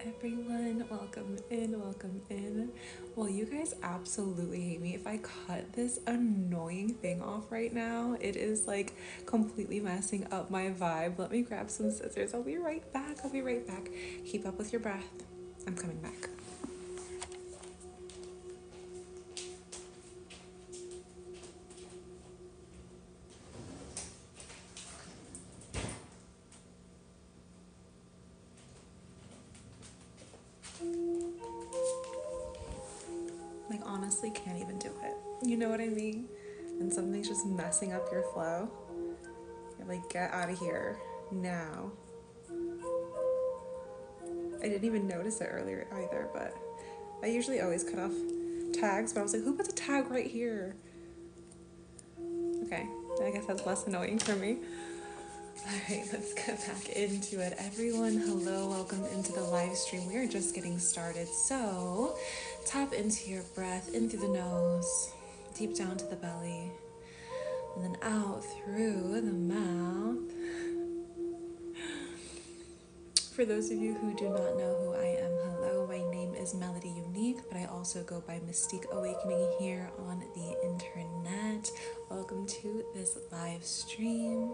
everyone. Welcome in, welcome in. Well, you guys absolutely hate me. If I cut this annoying thing off right now, it is like completely messing up my vibe. Let me grab some scissors. I'll be right back. I'll be right back. Keep up with your breath. I'm coming back. Like, honestly, can't even do it. You know what I mean? And something's just messing up your flow. You're like, get out of here now. I didn't even notice it earlier either, but I usually always cut off tags, but I was like, who puts a tag right here? Okay, I guess that's less annoying for me. Alright, let's get back into it. Everyone, hello, welcome into the live stream. We are just getting started. So tap into your breath in through the nose, deep down to the belly, and then out through the mouth. For those of you who do not know who I am, hello, my name is Melody Unique, but I also go by Mystique Awakening here on the internet. Welcome to this live stream.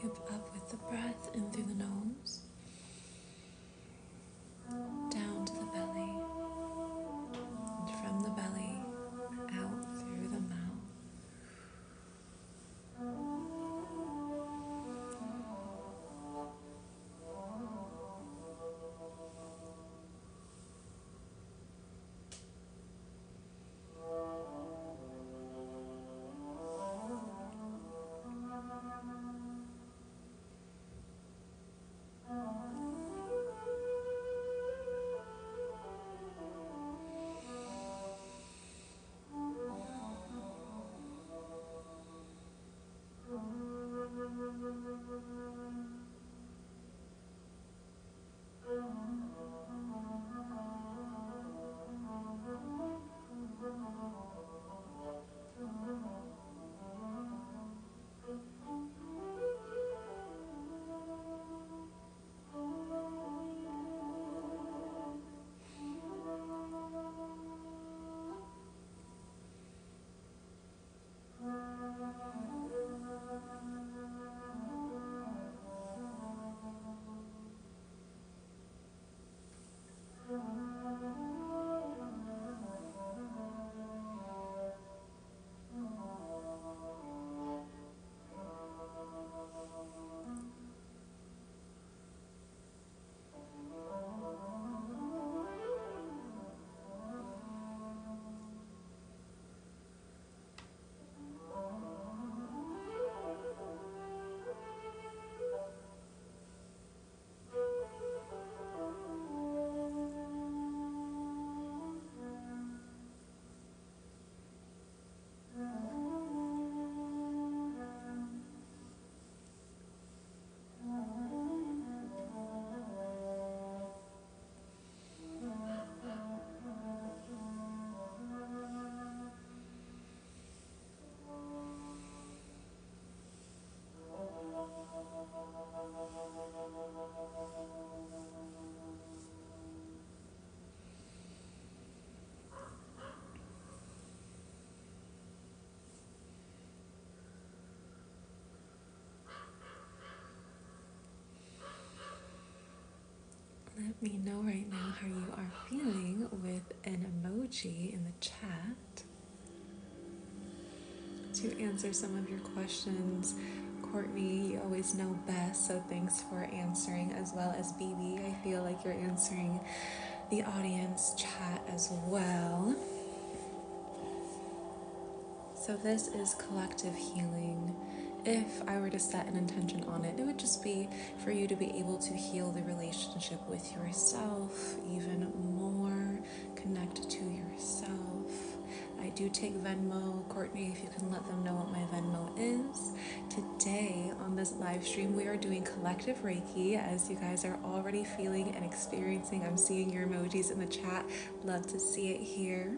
Breathe up with the breath in through the nose, down to the belly, and from the belly out through the mouth. Let me know right now how you are feeling with an emoji in the chat to answer some of your questions. Courtney, you always know best, so thanks for answering, as well as BB. I feel like you're answering the audience chat as well. So this is collective healing. If I were to set an intention on it, it would just be for you to be able to heal the relationship with yourself even more, connect to yourself. I do take Venmo. Courtney, if you can let them know what my Venmo is. Today on this live stream, we are doing collective Reiki, as you guys are already feeling and experiencing. I'm seeing your emojis in the chat. Love to see it here.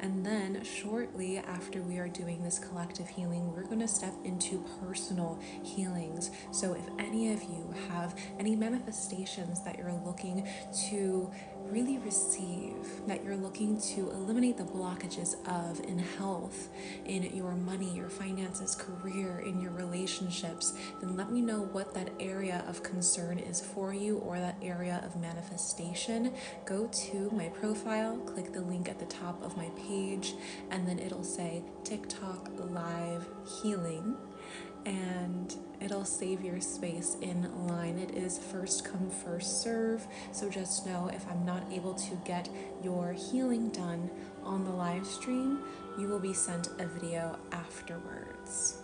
And then shortly after we are doing this collective healing, we're going to step into personal healings. So if any of you have any manifestations that you're looking to really receive, that you're looking to eliminate the blockages of in health, in your money, your finances, career, in your relationships, then let me know what that area of concern is for you, or that area of manifestation. Go to my profile, click the link at the top of my page, and then it'll say TikTok live healing, and it'll save your space in line. It is first come, first serve. So just know, if I'm not able to get your healing done on the live stream, you will be sent a video afterwards.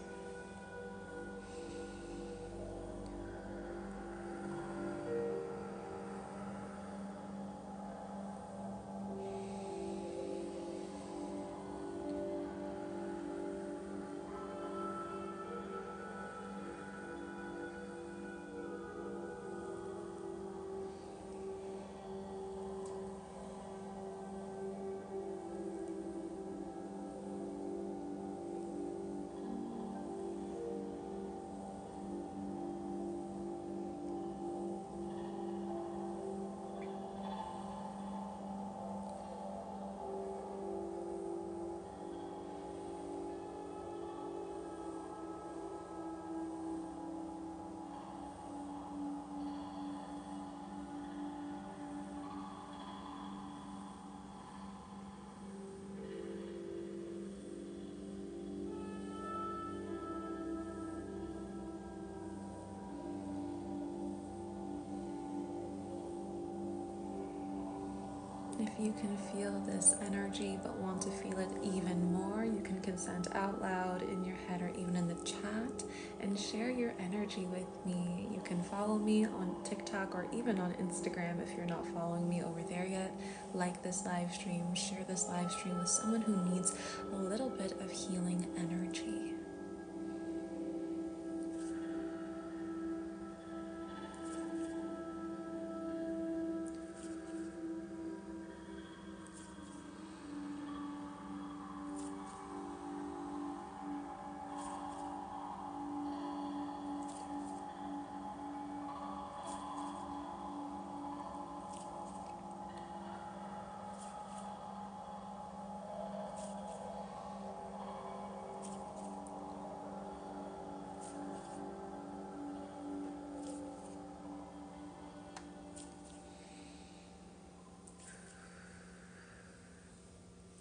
If you can feel this energy but want to feel it even more, you can consent out loud in your head or even in the chat and share your energy with me. You can follow me on TikTok or even on Instagram if you're not following me over there yet. Like this live stream, share this live stream with someone who needs a little bit of healing energy.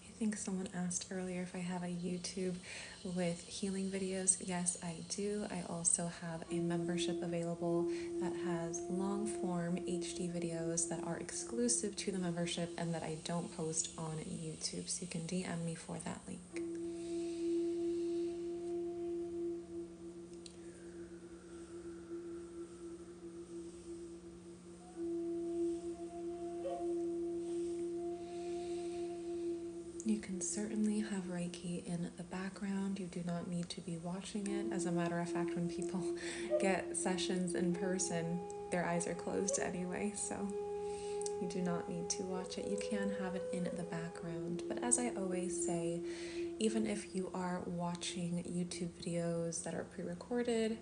I think someone asked earlier if I have a YouTube with healing videos. Yes, I do. I also have a membership available that has long form HD videos that are exclusive to the membership and that I don't post on YouTube. So you can DM me for that link. You can certainly have Reiki in the background. You do not need to be watching it. As a matter of fact, when people get sessions in person, their eyes are closed anyway, so you do not need to watch it. You can have it in the background. But as I always say, even if you are watching YouTube videos that are pre-recorded,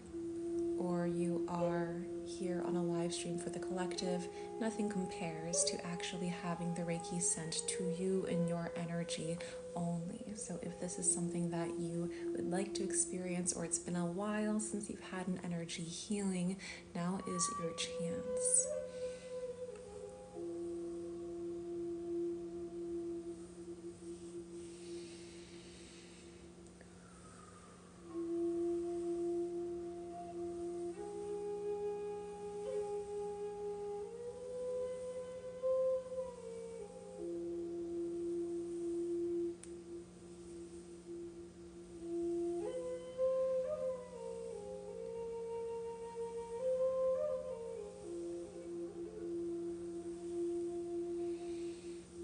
or you are here on a live stream for the collective, nothing compares to actually having the Reiki sent to you in your energy only. So if this is something that you would like to experience, or it's been a while since you've had an energy healing, now is your chance.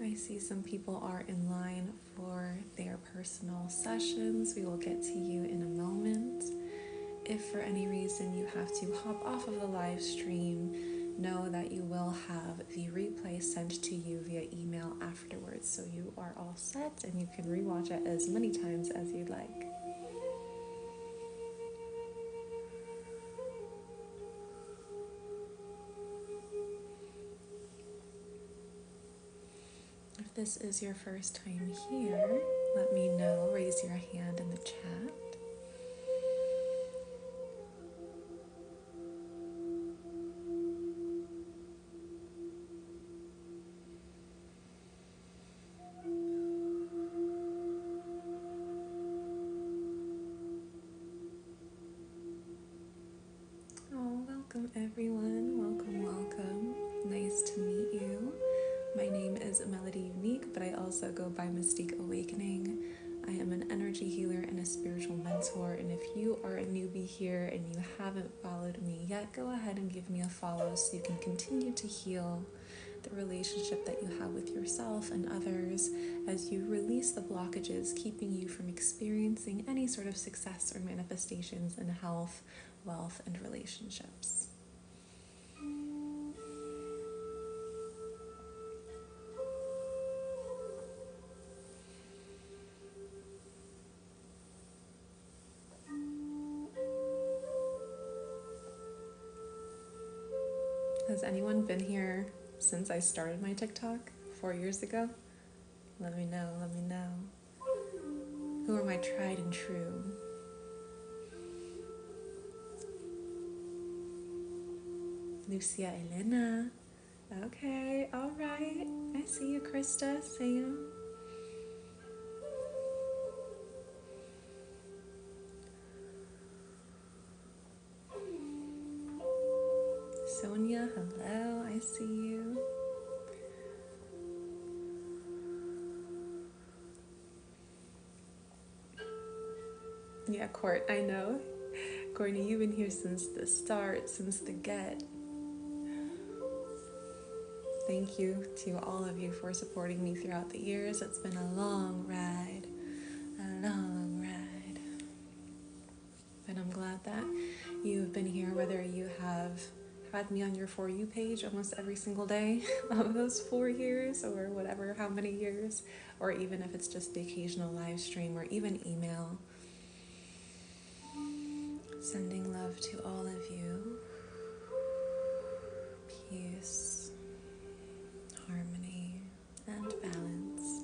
I see some people are in line for their personal sessions. We will get to you in a moment. If for any reason you have to hop off of the live stream, know that you will have the replay sent to you via email afterwards. So you are all set and you can rewatch it as many times as you'd like. If this is your first time here, let me know. Raise your hand in the chat. Oh, welcome everyone. Welcome, welcome. Nice to meet you. My name is Melody Unique, but I also go by Mystique Awakening. I am an energy healer and a spiritual mentor, and if you are a newbie here and you haven't followed me yet, go ahead and give me a follow so you can continue to heal the relationship that you have with yourself and others as you release the blockages keeping you from experiencing any sort of success or manifestations in health, wealth, and relationships. Has anyone been here since I started my TikTok 4 years ago? Let me know, let me know. Who are my tried and true? Lucia Elena. Okay, all right. I see you, Krista, Sam. Sonia, hello, I see you. Yeah, Court, I know. Courtney, you've been here since the start, since the get. Thank you to all of you for supporting me throughout the years. It's been a long ride, a long ride. But I'm glad that you've been here, whether you have had me on your For You page almost every single day of those 4 years, or whatever, how many years, or even if it's just the occasional live stream or even email. Sending love to all of you. Peace, harmony, and balance.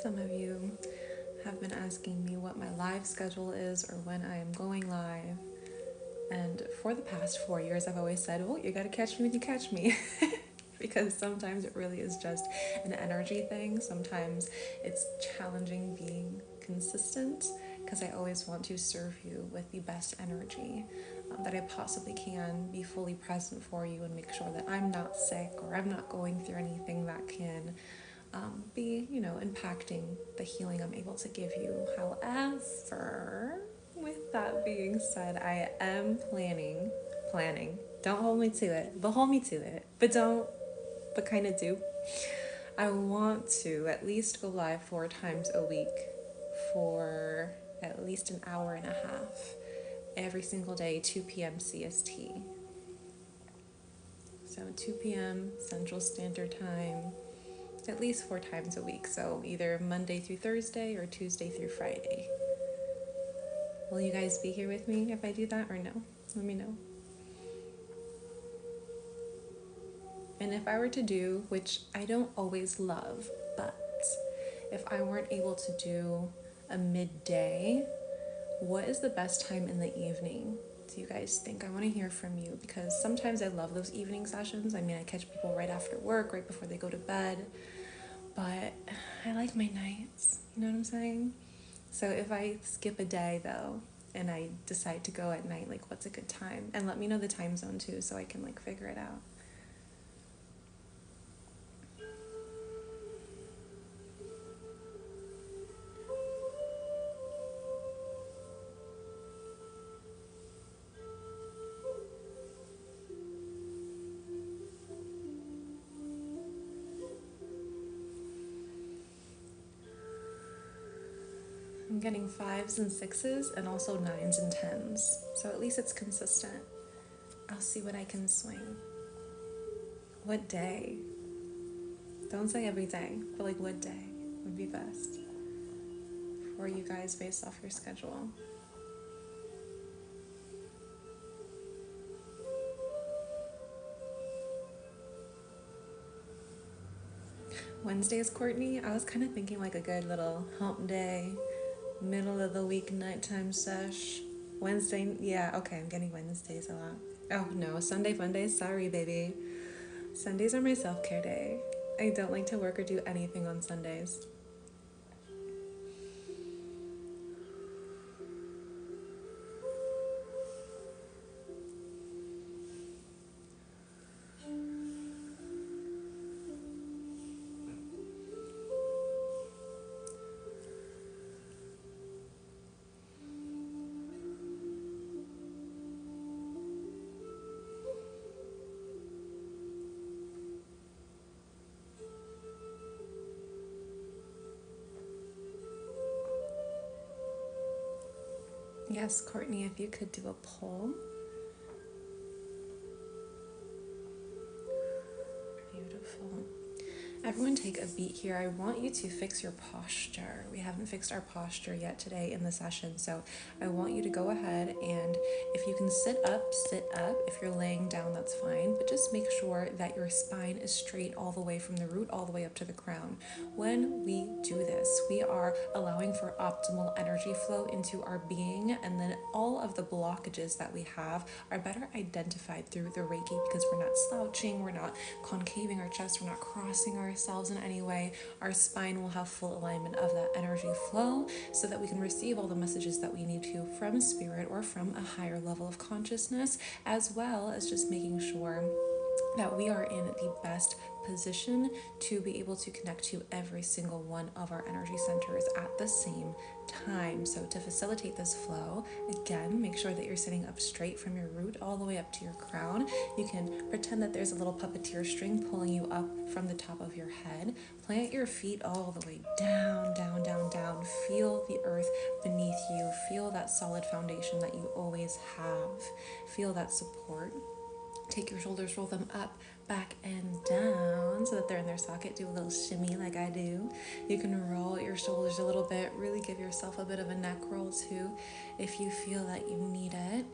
Some of you have been asking me what my live schedule is or when I am going live. And for the past 4 years, I've always said, well, you gotta catch me when you catch me. Because sometimes it really is just an energy thing. Sometimes it's challenging being consistent because I always want to serve you with the best energy that I possibly can, be fully present for you and make sure that I'm not sick or I'm not going through anything that can be, impacting the healing I'm able to give you. However, with that being said, I am planning, don't hold me to it, but hold me to it, but kind of do. I want to at least go live 4 times a week for at least an hour and a half every single day, 2 p.m. CST. So 2 p.m. Central Standard Time, at least 4 times a week. So either Monday through Thursday or Tuesday through Friday. Will you guys be here with me if I do that or no? Let me know. And if I were to do, which I don't always love, but if I weren't able to do a midday, what is the best time in the evening do you guys think? I want to hear from you because sometimes I love those evening sessions. I mean, I catch people right after work, right before they go to bed, but I like my nights, you know what I'm saying? So if I skip a day though, and I decide to go at night, like what's a good time? And let me know the time zone too so I can like figure it out. I'm getting 5s and 6s and also 9s and 10s. So at least it's consistent. I'll see what I can swing. What day? Don't say every day, but like what day would be best for you guys based off your schedule. Wednesdays, Courtney, I was kind of thinking like a good little hump day, middle of the week nighttime sesh. Wednesday, yeah, okay, I'm getting Wednesdays a lot. Oh no, Sunday fun days, sorry baby. Sundays are my self-care day. I don't like to work or do anything on Sundays. Yes, Courtney, if you could do a poll. Beautiful. Everyone take a beat here. I want you to fix your posture. We haven't fixed our posture yet today in the session, so I want you to go ahead and if you can sit up, sit up. If you're laying down, that's fine, but just make sure that your spine is straight all the way from the root all the way up to the crown. When we do this, we are allowing for optimal energy flow into our being, and then all of the blockages that we have are better identified through the Reiki because we're not slouching, we're not concaving our chest, we're not crossing ourselves in any way. Our spine will have full alignment of that energy flow so that we can receive all the messages that we need to from spirit or from a higher level of consciousness, as well as just making sure that we are in the best position to be able to connect to every single one of our energy centers at the same time. So to facilitate this flow, again, make sure that you're sitting up straight from your root all the way up to your crown. You can pretend that there's a little puppeteer string pulling you up from the top of your head. Plant your feet all the way down, down, down, down. Feel the earth beneath you. Feel that solid foundation that you always have. Feel that support. Take your shoulders, roll them up, back, and down so that they're in their socket. Do a little shimmy like I do. You can roll your shoulders a little bit. Really give yourself a bit of a neck roll too if you feel that you need it.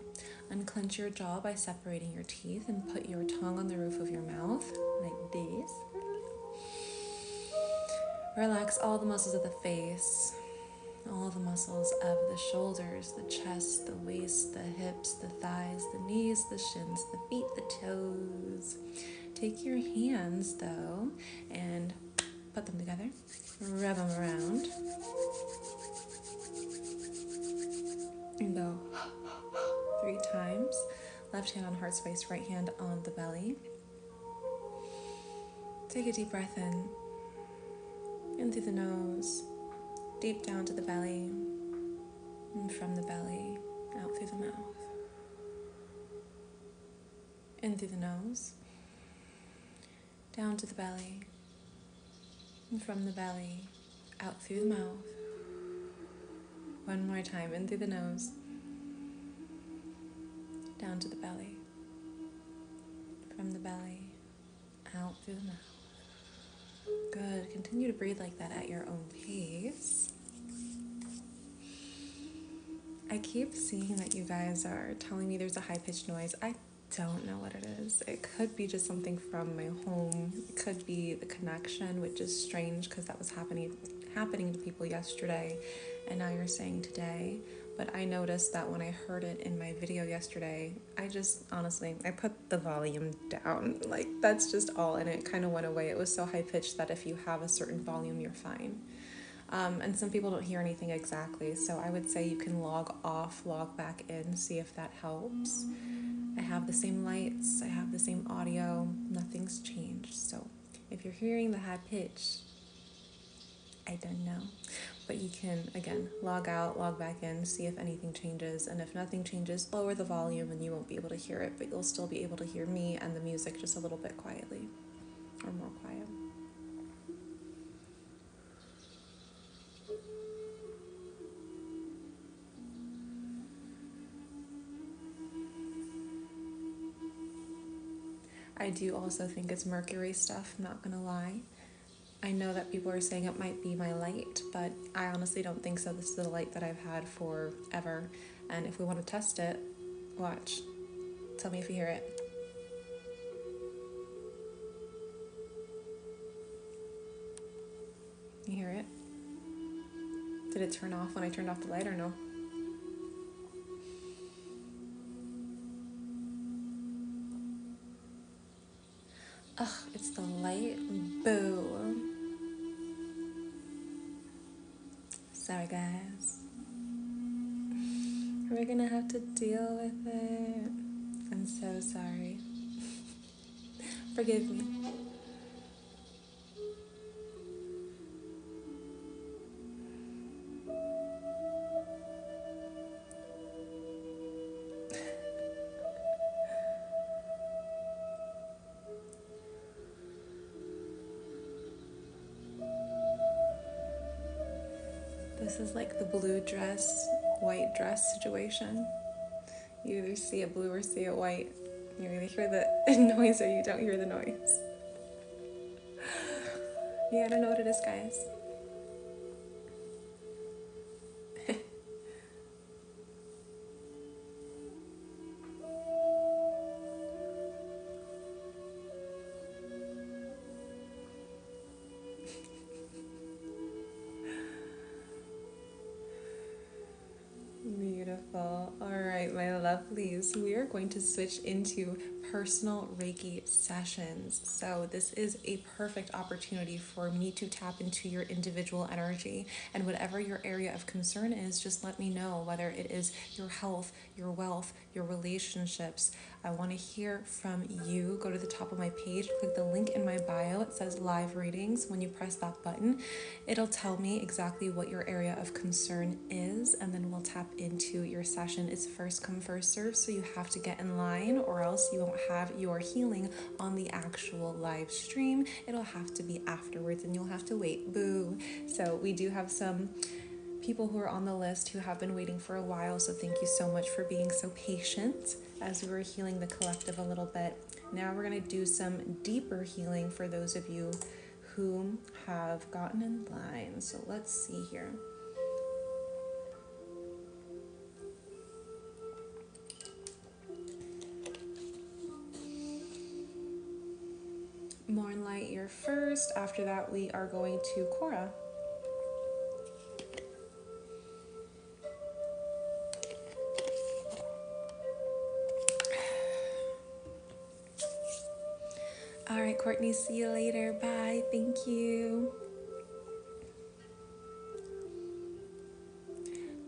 Unclench your jaw by separating your teeth and put your tongue on the roof of your mouth like this. Relax all the muscles of the face. All the muscles of the shoulders, the chest, the waist, the hips, the thighs, the knees, the shins, the feet, the toes. Take your hands, though, and put them together. Rub them around. And go 3 times. Left hand on heart space, right hand on the belly. Take a deep breath in through the nose. Deep down to the belly, and from the belly, out through the mouth. In through the nose, down to the belly, and from the belly, out through the mouth. One more time, in through the nose, down to the belly, from the belly, out through the mouth. Good. Continue to breathe like that at your own pace. I keep seeing that you guys are telling me there's a high-pitched noise. I don't know what it is. It could be just something from my home. It could be the connection, which is strange because that was happening to people yesterday, and now you're saying today. But I noticed that when I heard it in my video yesterday, I put the volume down. Like, that's just all, and it kind of went away. It was so high-pitched that if you have a certain volume, you're fine. And some people don't hear anything exactly, so I would say you can log off, log back in, see if that helps. I have the same lights, I have the same audio, nothing's changed. So if you're hearing the high pitch, I don't know. But you can, again, log out, log back in, see if anything changes. And if nothing changes, lower the volume and you won't be able to hear it, but you'll still be able to hear me and the music just a little bit quietly, or more quiet. I do also think it's Mercury stuff, I'm not gonna lie. I know that people are saying it might be my light, but I honestly don't think so. This is the light that I've had forever. And if we want to test it, watch. Tell me if you hear it. You hear it? Did it turn off when I turned off the light or no? Ugh, it's the light. Boo. Sorry, guys. We're gonna have to deal with it. I'm so sorry. Forgive me. This is like the blue dress, white dress situation. You either see it blue or see it white. You either hear the noise or you don't hear the noise. Yeah, I don't know what it is, guys. Beautiful. All right, my lovelies. We are going to switch into personal Reiki sessions. So, this is a perfect opportunity for me to tap into your individual energy. And whatever your area of concern is, just let me know, whether it is your health, your wealth, your relationships. I want to hear from you. Go to the top of my page, click the link in my bio. It says live readings. When you press that button, it'll tell me exactly what your area of concern is, and then we'll tap into your session. It's first come, first serve, so you have to get in line, or else you won't have your healing on the actual live stream. It'll have to be afterwards, and you'll have to wait. Boo. So we do have some people who are on the list who have been waiting for a while, so thank you so much for being so patient as we were healing the collective a little bit. Now we're going to do some deeper healing for those of you who have gotten in line. So let's see here. Moonlight, you're first. After that, we are going to Kora. All right, Courtney, see you later. Bye. Thank you.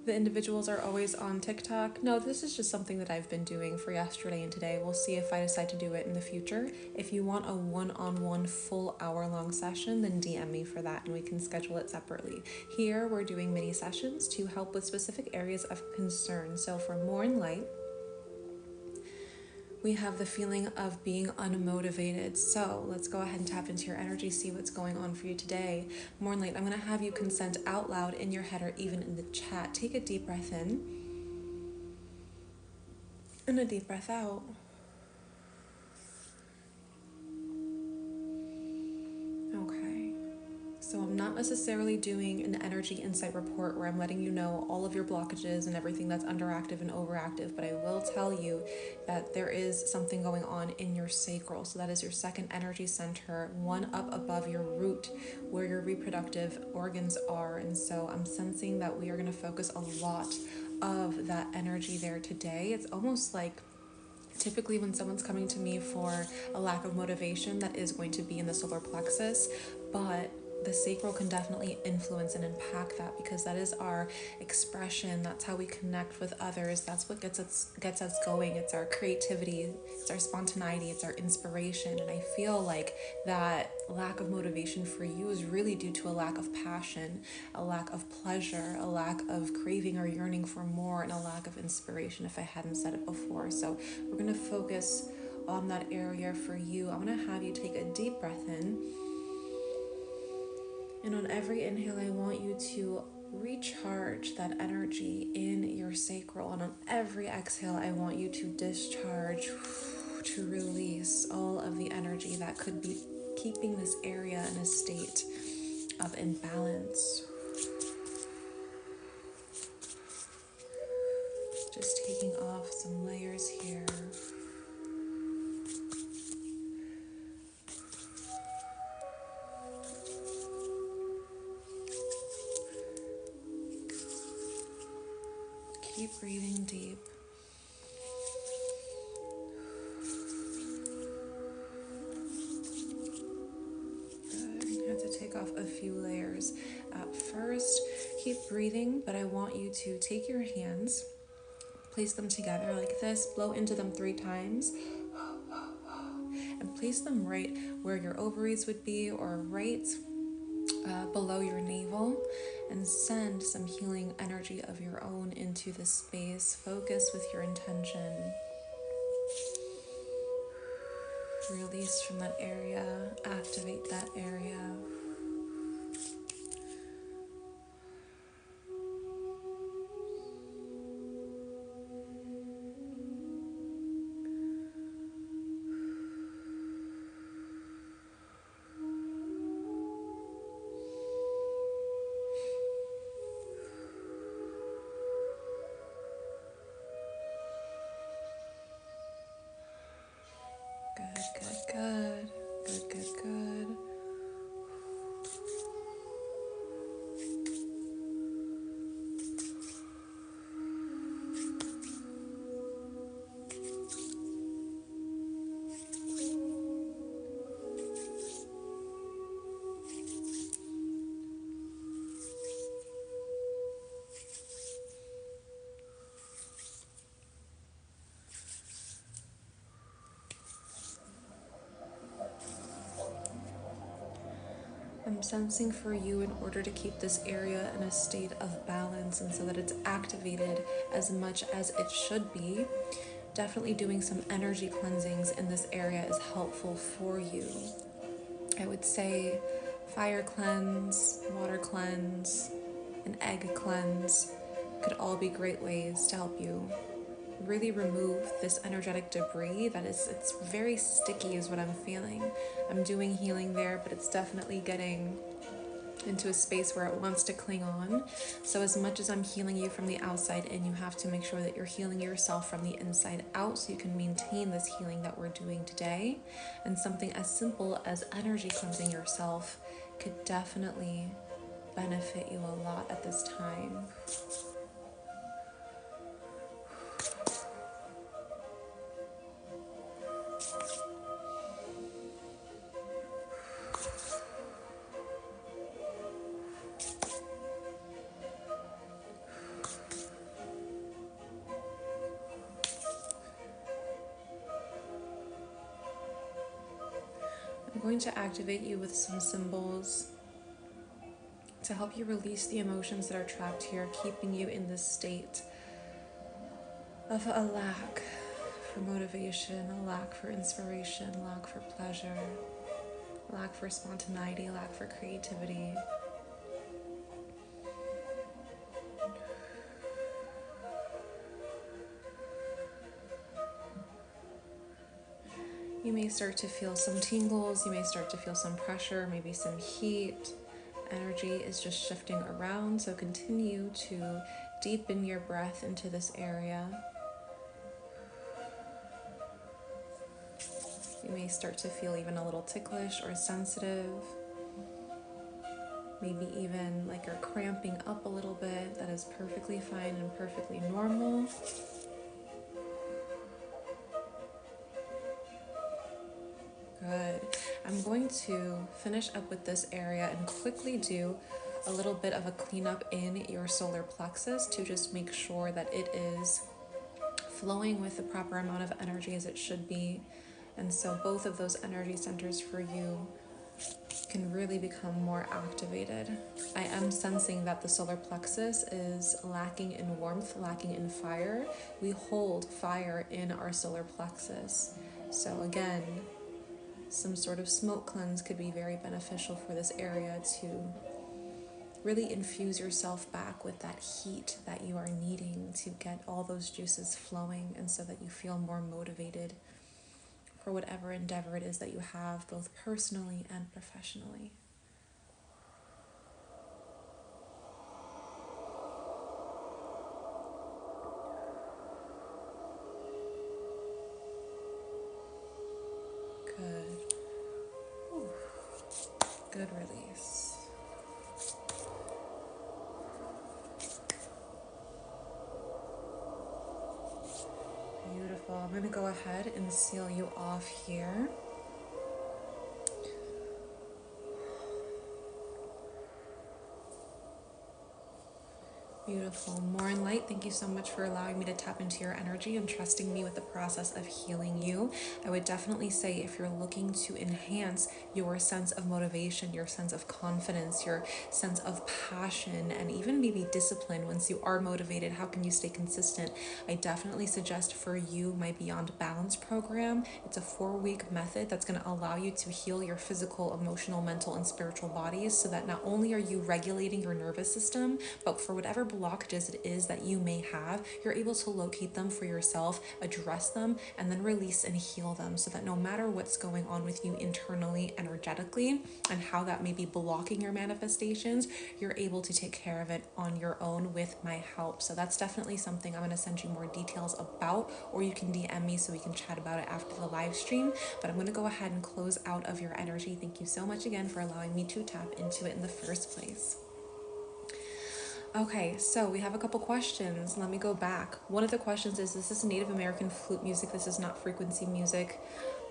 The individuals are always on TikTok. No, this is just something that I've been doing for yesterday and today. We'll see if I decide to do it in the future. If you want a one-on-one full hour-long session, then DM me for that and we can schedule it separately. Here, we're doing mini sessions to help with specific areas of concern. So for Moonlight, we have the feeling of being unmotivated. So let's go ahead and tap into your energy, see what's going on for you today. Moonlight, I'm going to have you consent out loud in your head or even in the chat. Take a deep breath in and a deep breath out. Okay. So I'm not necessarily doing an energy insight report where I'm letting you know all of your blockages and everything that's underactive and overactive, but I will tell you that there is something going on in your sacral. So that is your second energy center, one up above your root where your reproductive organs are. And so I'm sensing that we are going to focus a lot of that energy there today. It's almost like typically when someone's coming to me for a lack of motivation, that is going to be in the solar plexus, but the sacral can definitely influence and impact that because that is our expression. That's how we connect with others. That's what gets us going. It's our creativity, it's our spontaneity, it's our inspiration. And I feel like that lack of motivation for you is really due to a lack of passion, a lack of pleasure, a lack of craving or yearning for more, and a lack of inspiration, if I hadn't said it before. So we're going to focus on that area for you. I'm going to have you take a deep breath in. And on every inhale, I want you to recharge that energy in your sacral. And on every exhale, I want you to discharge, to release all of the energy that could be keeping this area in a state of imbalance. Just taking off some layers here. Keep breathing deep. Good. I have to take off a few layers. At first, keep breathing, but I want you to take your hands, place them together like this, blow into them 3 times, and place them right where your ovaries would be or right below your navel, and send some healing energy of your own into this space. Focus with your intention. Release from that area, activate that area. I'm sensing for you, in order to keep this area in a state of balance and so that it's activated as much as it should be, definitely doing some energy cleansings in this area is helpful for you. I would say fire cleanse, water cleanse, an egg cleanse could all be great ways to help you really remove this energetic debris that it's very sticky is what I'm feeling. I'm doing healing there, but it's definitely getting into a space where it wants to cling on. So as much as I'm healing you from the outside in, you have to make sure that you're healing yourself from the inside out so you can maintain this healing that we're doing today. And something as simple as energy cleansing yourself could definitely benefit you a lot at this time. I'm going to activate you with some symbols to help you release the emotions that are trapped here, keeping you in this state of a lack for motivation, a lack for inspiration, lack for pleasure, lack for spontaneity, lack for creativity. You may start to feel some tingles, you may start to feel some pressure, maybe some heat. Energy is just shifting around, so continue to deepen your breath into this area. You may start to feel even a little ticklish or sensitive. Maybe even like you're cramping up a little bit. That is perfectly fine and perfectly normal. Good. I'm going to finish up with this area and quickly do a little bit of a cleanup in your solar plexus to just make sure that it is flowing with the proper amount of energy as it should be. And so both of those energy centers for you can really become more activated. I am sensing that the solar plexus is lacking in warmth, lacking in fire. We hold fire in our solar plexus. So again, some sort of smoke cleanse could be very beneficial for this area to really infuse yourself back with that heat that you are needing to get all those juices flowing, and so that you feel more motivated for whatever endeavor it is that you have, both personally and professionally. Good. Ooh. Good release. Beautiful. I'm going to go ahead and seal you off here. Beautiful. More in light, thank you so much for allowing me to tap into your energy and trusting me with the process of healing you. I would definitely say, if you're looking to enhance your sense of motivation, your sense of confidence, your sense of passion, and even maybe discipline, once you are motivated, how can you stay consistent? I definitely suggest for you my Beyond Balance program. It's a 4-week method that's going to allow you to heal your physical, emotional, mental, and spiritual bodies, so that not only are you regulating your nervous system, but for whatever blockages it is that you may have, you're able to locate them for yourself, address them, and then release and heal them, so that no matter what's going on with you internally, energetically, and how that may be blocking your manifestations, you're able to take care of it on your own with my help. So that's definitely something I'm going to send you more details about, or you can DM me so we can chat about it after the live stream. But I'm going to go ahead and close out of your energy. Thank you so much again for allowing me to tap into it in the first place. Okay, so we have a couple questions. Let me go back. One of the questions is, this is Native American flute music. This is not frequency music.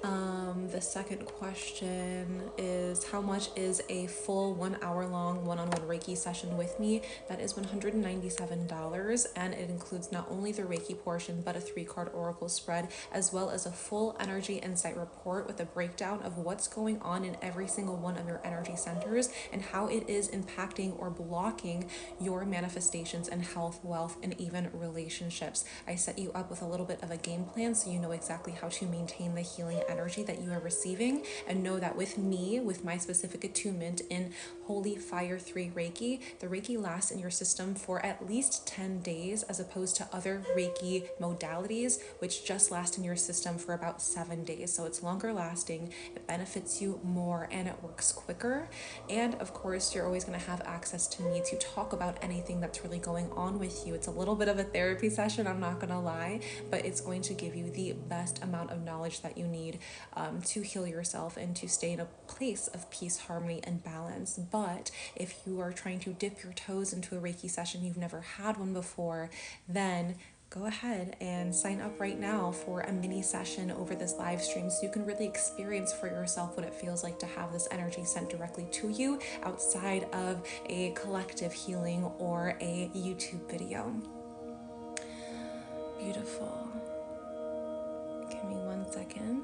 The second question is, how much is a full 1 hour long one-on-one Reiki session with me? That is $197, and it includes not only the Reiki portion, but a 3-card oracle spread, as well as a full energy insight report with a breakdown of what's going on in every single one of your energy centers and how it is impacting or blocking your manifestations and health, wealth, and even relationships. I set you up with a little bit of a game plan so you know exactly how to maintain the healing energy that you are receiving, and know that with me, with my specific attunement in Holy Fire 3 Reiki, the Reiki lasts in your system for at least 10 days, as opposed to other Reiki modalities, which just last in your system for about 7 days. So it's longer lasting, it benefits you more, and it works quicker. And of course, you're always going to have access to me to talk about anything that's really going on with you. It's a little bit of a therapy session, I'm not going to lie, but it's going to give you the best amount of knowledge that you need to heal yourself and to stay in a place of peace, harmony, and balance. But if you are trying to dip your toes into a Reiki session, you've never had one before, then go ahead and sign up right now for a mini session over this live stream so you can really experience for yourself what it feels like to have this energy sent directly to you outside of a collective healing or a YouTube video. Beautiful. Give me 1 second.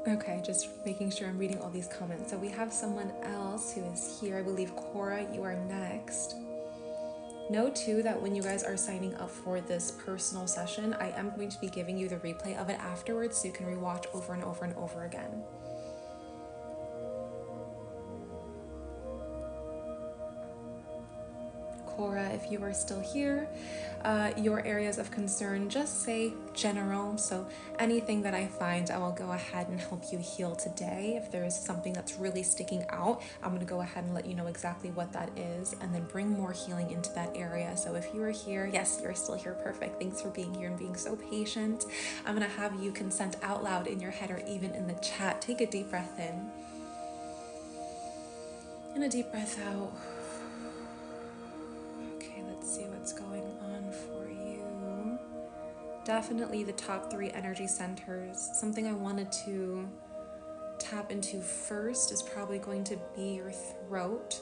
Okay, just making sure I'm reading all these comments. So we have someone else who is here. I believe Kora, you are next. Know too that when you guys are signing up for this personal session, I am going to be giving you the replay of it afterwards so you can rewatch over and over and over again. Kora, if you are still here, your areas of concern, just say general. So anything that I find, I will go ahead and help you heal today. If there is something that's really sticking out, I'm going to go ahead and let you know exactly what that is, and then bring more healing into that area. So if you are here, yes, you're still here. Perfect. Thanks for being here and being so patient. I'm going to have you consent out loud in your head or even in the chat. Take a deep breath in and a deep breath out. See what's going on for you. Definitely the top 3 energy centers. Something I wanted to tap into first is probably going to be your throat,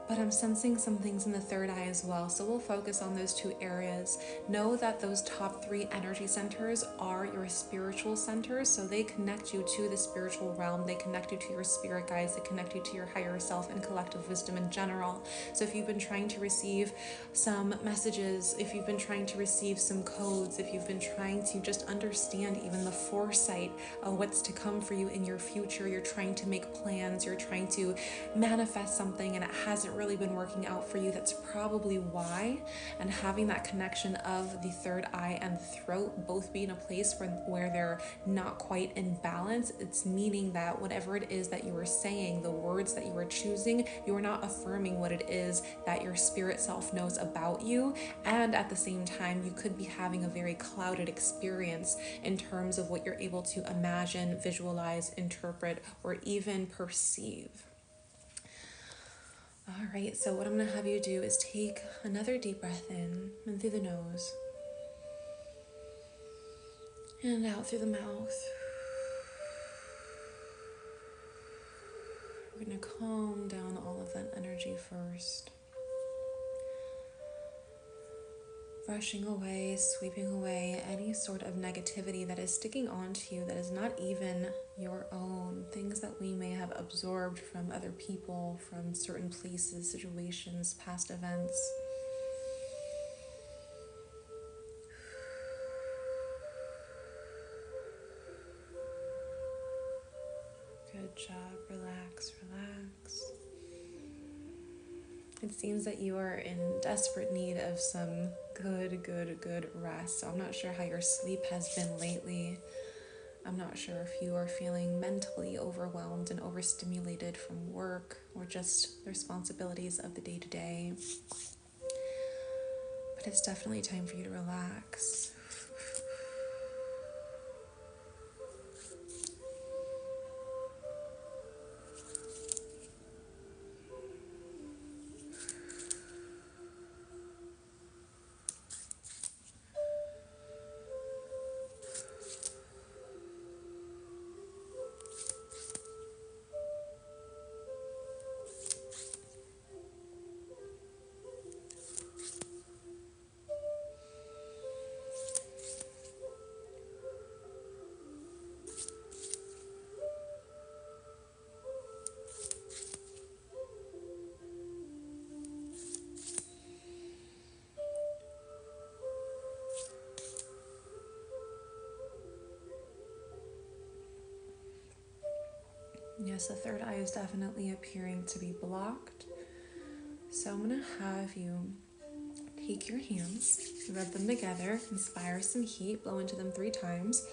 but I'm sensing some things in the third eye as well. So we'll focus on those 2 areas. Know that those top 3 energy centers are your spiritual centers. So they connect you to the spiritual realm. They connect you to your spirit guides. They connect you to your higher self and collective wisdom in general. So if you've been trying to receive some messages, if you've been trying to receive some codes, if you've been trying to just understand even the foresight of what's to come for you in your future, you're trying to make plans, you're trying to manifest something and it hasn't really been working out for you, that's probably why. And having that connection of the third eye and the throat both be in a place where they're not quite in balance, it's meaning that whatever it is that you are saying, the words that you are choosing, you are not affirming what it is that your spirit self knows about you. And at the same time, you could be having a very clouded experience in terms of what you're able to imagine, visualize, interpret, or even perceive. All right, so what I'm going to have you do is take another deep breath in through the nose and out through the mouth. We're going to calm down all of that energy first. Brushing away, sweeping away any sort of negativity that is sticking onto you that is not even your own. Things that we may have absorbed from other people, from certain places, situations, past events. Good job. Relax, relax. It seems that you are in desperate need of some good rest. So I'm not sure how your sleep has been lately. I'm not sure if you are feeling mentally overwhelmed and overstimulated from work or just the responsibilities of the day-to-day. But it's definitely time for you to relax. Yes, the third eye is definitely appearing to be blocked. So I'm going to have you take your hands, rub them together, inspire some heat, blow into them 3 times.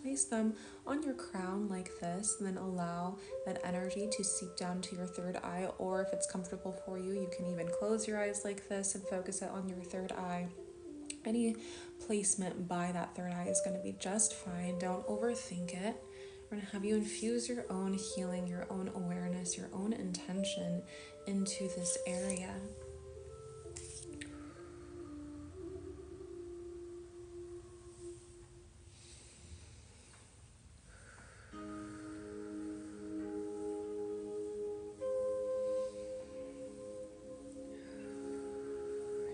Place them on your crown like this, and then allow that energy to seep down to your third eye, or if it's comfortable for you, you can even close your eyes like this and focus it on your third eye. Any placement by that third eye is going to be just fine. Don't overthink it. We're going to have you infuse your own healing, your own awareness, your own intention into this area.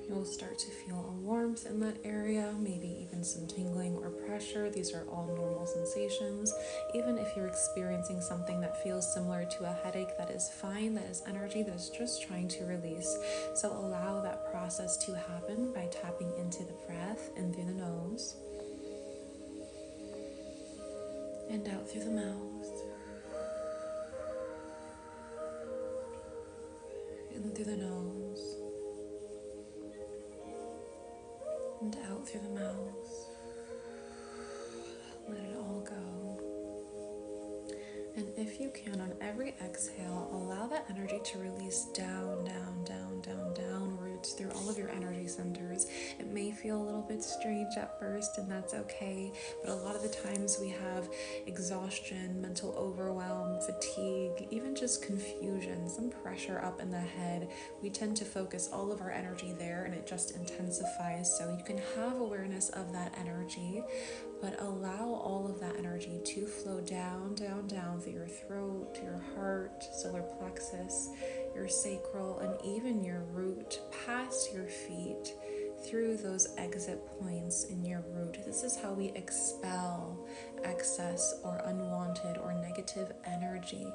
You'll start to feel a warmth in that area, maybe even some tingling or pressure. These are all normal sensations. Even if you're experiencing something that feels similar to a headache, that is fine. That is energy that is just trying to release. So allow that process to happen by tapping into the breath in through the nose and out through the mouth, in through the nose and out through the mouth. Let it all go. And if you can, on every exhale, allow that energy to release down, down, down, down, downwards through all of your energy centers. It may feel a little bit strange at first, and that's okay. But a lot of the times we have exhaustion, mental overwhelm, fatigue, even just confusion, some pressure up in the head. We tend to focus all of our energy there, and it just intensifies. So you can have awareness of that energy, but allow all of that energy to flow down, down, down through your throat, your heart, solar plexus, your sacral, and even your root, past your feet, through those exit points in your root. This is how we expel excess or unwanted or negative energy.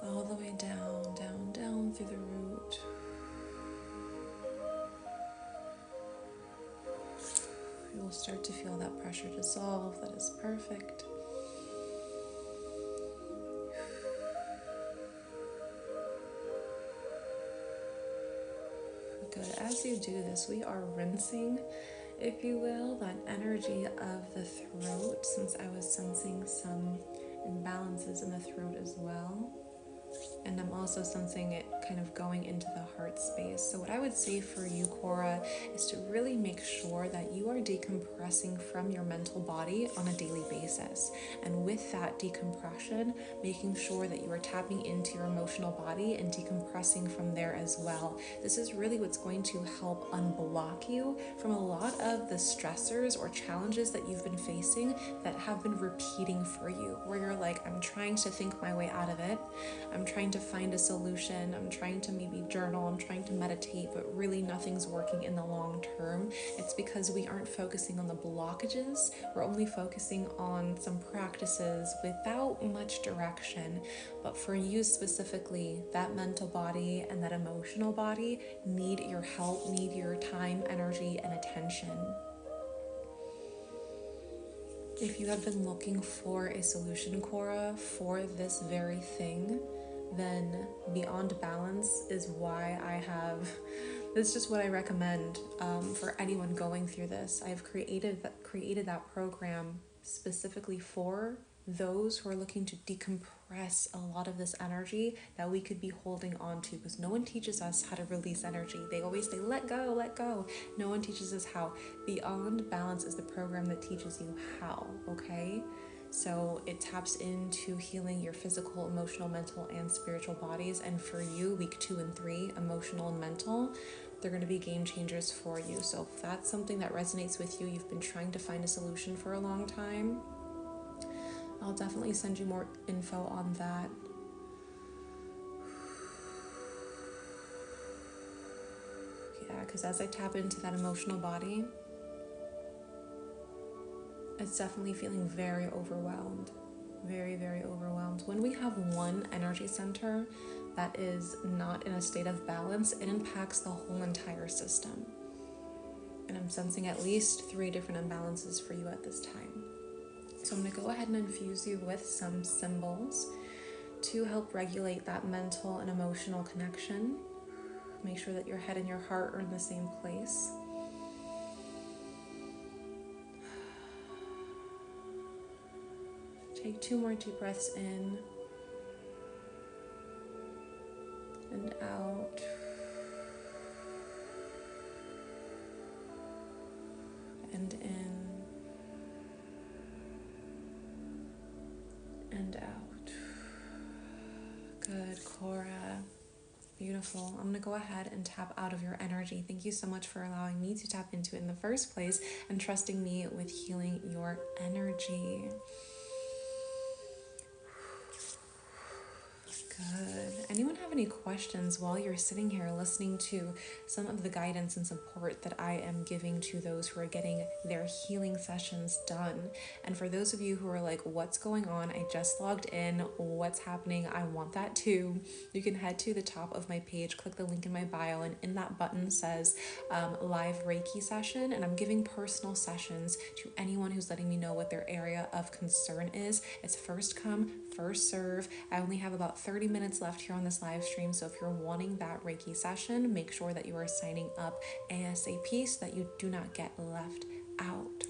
All the way down, down, down through the root. You'll start to feel that pressure dissolve. That is perfect. Good. As you do this, we are rinsing, if you will, that energy of the throat, since I was sensing some imbalances in the throat as well. And I'm also sensing it kind of going into the heart space. So what I would say for you, Kora, is to really make sure that you are decompressing from your mental body on a daily basis. And with that decompression, making sure that you are tapping into your emotional body and decompressing from there as well. This is really what's going to help unblock you from a lot of the stressors or challenges that you've been facing that have been repeating for you, where you're like, I'm trying to think my way out of it. I'm trying to find a solution. I'm trying to maybe journal. I'm trying to meditate, but really nothing's working in the long term. It's because we aren't focusing on the blockages. We're only focusing on some practices without much direction. But for you specifically, that mental body and that emotional body need your help, need your time, energy, and attention. If you have been looking for a solution, Kora, for this very thing, then Beyond Balance is why I have, this is just what I recommend for anyone going through this. I've created that program specifically for those who are looking to decompress a lot of this energy that we could be holding on to, because no one teaches us how to release energy. They always say, let go, let go. No one teaches us how. Beyond Balance is the program that teaches you how, okay? So it taps into healing your physical, emotional, mental, and spiritual bodies. And for you, week 2 and 3, emotional and mental, they're going to be game changers for you. So if that's something that resonates with you, you've been trying to find a solution for a long time, I'll definitely send you more info on that. Yeah, because as I tap into that emotional body, it's definitely feeling very overwhelmed. Very, very overwhelmed. When we have one energy center that is not in a state of balance, it impacts the whole entire system. And I'm sensing at least 3 different imbalances for you at this time. So I'm going to go ahead and infuse you with some symbols to help regulate that mental and emotional connection. Make sure that your head and your heart are in the same place. Take 2 more deep breaths in and out. And in and out. Good, Kora. Beautiful. I'm going to go ahead and tap out of your energy. Thank you so much for allowing me to tap into it in the first place and trusting me with healing your energy. Good. Anyone have any questions while you're sitting here listening to some of the guidance and support that I am giving to those who are getting their healing sessions done? And for those of you who are like, what's going on? I just logged in. What's happening? I want that too. You can head to the top of my page, click the link in my bio, and in that button says live Reiki session. And I'm giving personal sessions to anyone who's letting me know what their area of concern is. It's first come, first serve. I only have about 30 minutes left here on this live stream, so if you're wanting that Reiki session, make sure that you are signing up ASAP so that you do not get left out.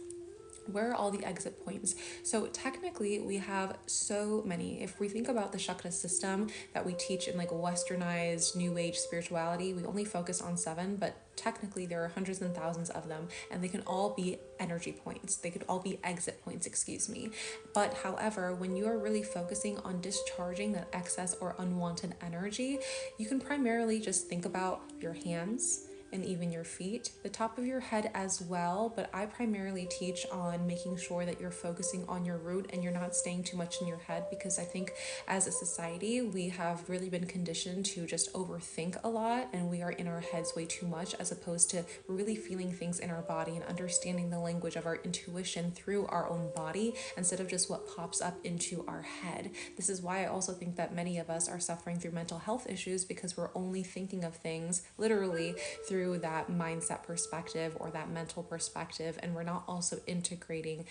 Where are all the exit points? So technically we have so many. If we think about the chakra system that we teach in like westernized new age spirituality, we only focus on 7, but technically there are hundreds and thousands of them, and they can all be energy points. They could all be exit points, excuse me. But however, when you are really focusing on discharging that excess or unwanted energy, you can primarily just think about your hands and even your feet, the top of your head as well. But I primarily teach on making sure that you're focusing on your root and you're not staying too much in your head, because I think as a society, we have really been conditioned to just overthink a lot, and we are in our heads way too much, as opposed to really feeling things in our body and understanding the language of our intuition through our own body instead of just what pops up into our head. This is why I also think that many of us are suffering through mental health issues, because we're only thinking of things literally through that mindset perspective or that mental perspective, and we're not also integrating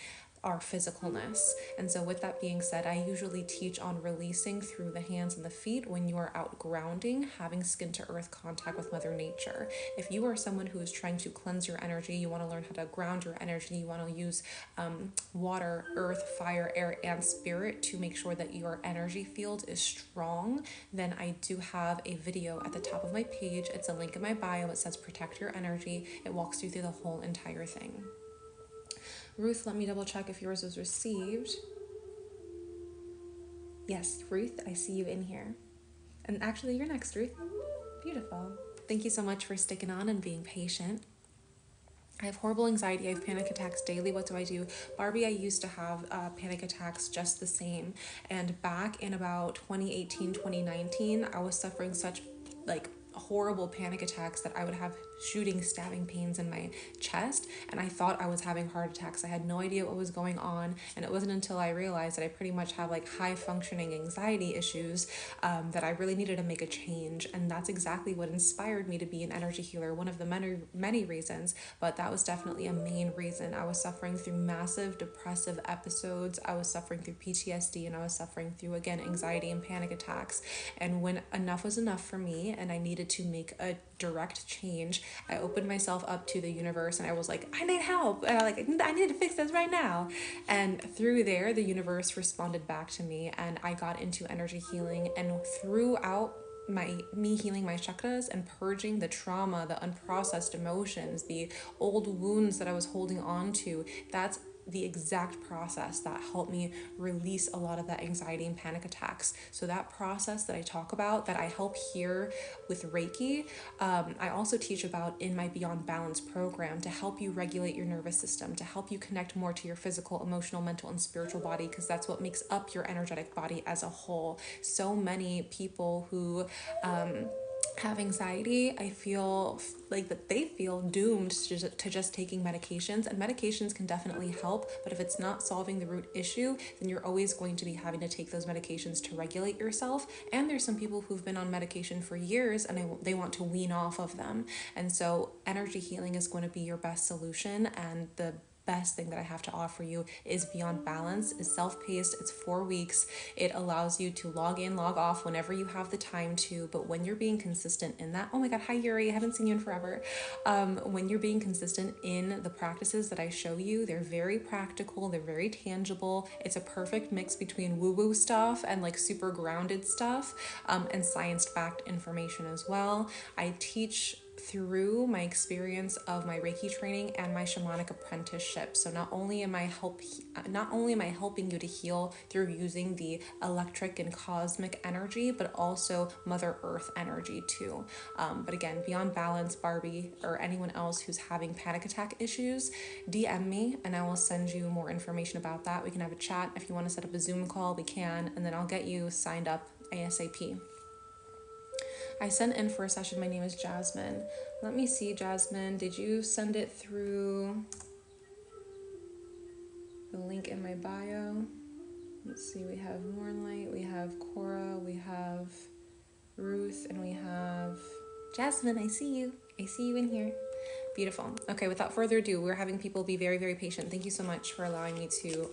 our physicalness. And so with that being said, I usually teach on releasing through the hands and the feet when you are out grounding, having skin to earth contact with Mother Nature. If you are someone who is trying to cleanse your energy, you want to learn how to ground your energy, you want to use water, earth, fire, air, and spirit to make sure that your energy field is strong, then I do have a video at the top of my page. It's a link in my bio. It says protect your energy. It walks you through the whole entire thing. Ruth, let me double check if yours was received. Yes, Ruth, I see you in here. And actually, you're next, Ruth. Beautiful. Thank you so much for sticking on and being patient. I have horrible anxiety. I have panic attacks daily. What do I do? Barbie, I used to have panic attacks just the same. And back in about 2018, 2019, I was suffering such horrible panic attacks that I would have shooting, stabbing pains in my chest, and I thought I was having heart attacks. I had no idea what was going on, and it wasn't until I realized that I pretty much have high functioning anxiety issues that I really needed to make a change. And that's exactly what inspired me to be an energy healer, one of the many reasons, but that was definitely a main reason. I was suffering through massive depressive episodes, I was suffering through PTSD, and I was suffering through, again, anxiety and panic attacks. And when enough was enough for me and I needed to make a direct change, I opened myself up to the universe, and I was like, I need help, and I need to fix this right now. And through there, the universe responded back to me, and I got into energy healing. And throughout me healing my chakras and purging the trauma, the unprocessed emotions, the old wounds that I was holding on to, that's the exact process that helped me release a lot of that anxiety and panic attacks. So that process that I talk about, that I help here with Reiki, I also teach about in my Beyond Balance program to help you regulate your nervous system, to help you connect more to your physical, emotional, mental, and spiritual body, because that's what makes up your energetic body as a whole. So many people who have anxiety, I feel like that they feel doomed to just taking medications, and medications can definitely help, but if it's not solving the root issue, then you're always going to be having to take those medications to regulate yourself. And there's some people who've been on medication for years and they want to wean off of them. And so energy healing is going to be your best solution, and the best thing that I have to offer you is Beyond Balance. It's self-paced, it's 4 weeks. It allows you to log in, log off whenever you have the time to, but when you're being consistent in that, oh my God, hi Yuri, I haven't seen you in forever. When you're being consistent in the practices that I show you, they're very practical, they're very tangible. It's a perfect mix between woo-woo stuff and like super grounded stuff, and science-backed information as well. I teach through my experience of my Reiki training and my shamanic apprenticeship. So not only am I helping you to heal through using the electric and cosmic energy, but also Mother Earth energy too. But again, Beyond Balance, Barbie, or anyone else who's having panic attack issues, DM me and I will send you more information about that. We can have a chat. If you want to set up a Zoom call, we can, and then I'll get you signed up ASAP. I sent in for a session. My name is Jasmine. Let me see, Jasmine, did you send it through the link in my bio? Let's see, we have Moonlight, we have Kora, we have Ruth, and we have Jasmine. I see you. I see you in here. Beautiful. Okay, without further ado, we're having people be very, very patient. Thank you so much for allowing me to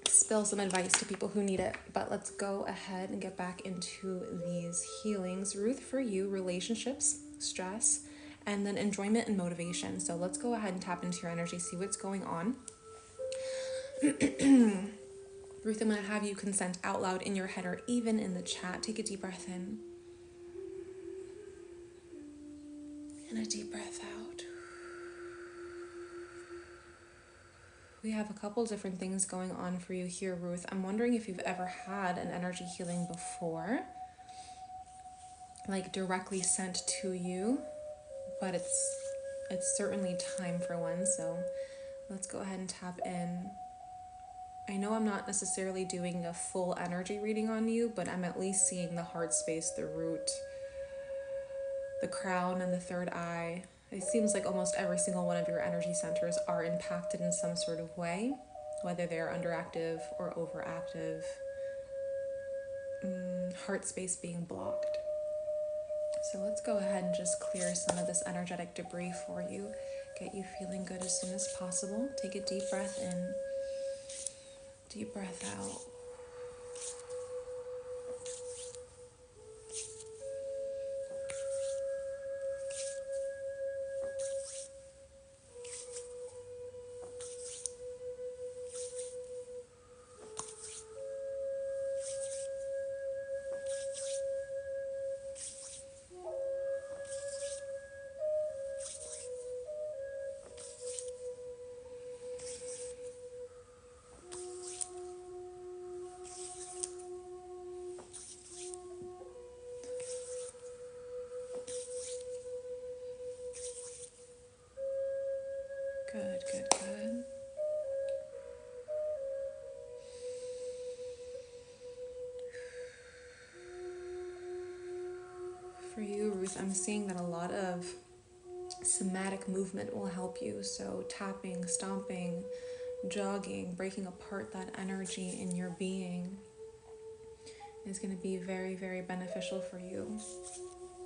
spill some advice to people who need it. But let's go ahead and get back into these healings. Ruth, for you, relationships, stress, and then enjoyment and motivation. So let's go ahead and tap into your energy, see what's going on. Ruth, I'm going to have you consent out loud in your head or even in the chat. Take a deep breath in and a deep breath out. We have a couple different things going on for you here, Ruth. I'm wondering if you've ever had an energy healing before, like directly sent to you, but it's certainly time for one. So let's go ahead and tap in. I know I'm not necessarily doing a full energy reading on you, but I'm at least seeing the heart space, the root, the crown, and the third eye. It seems like almost every single one of your energy centers are impacted in some sort of way, whether they're underactive or overactive. Heart space being blocked. So let's go ahead and just clear some of this energetic debris for you. Get you feeling good as soon as possible. Take a deep breath in, deep breath out. Good, good, good. For you, Ruth, I'm seeing that a lot of somatic movement will help you. So tapping, stomping, jogging, breaking apart that energy in your being is going to be very, very beneficial for you.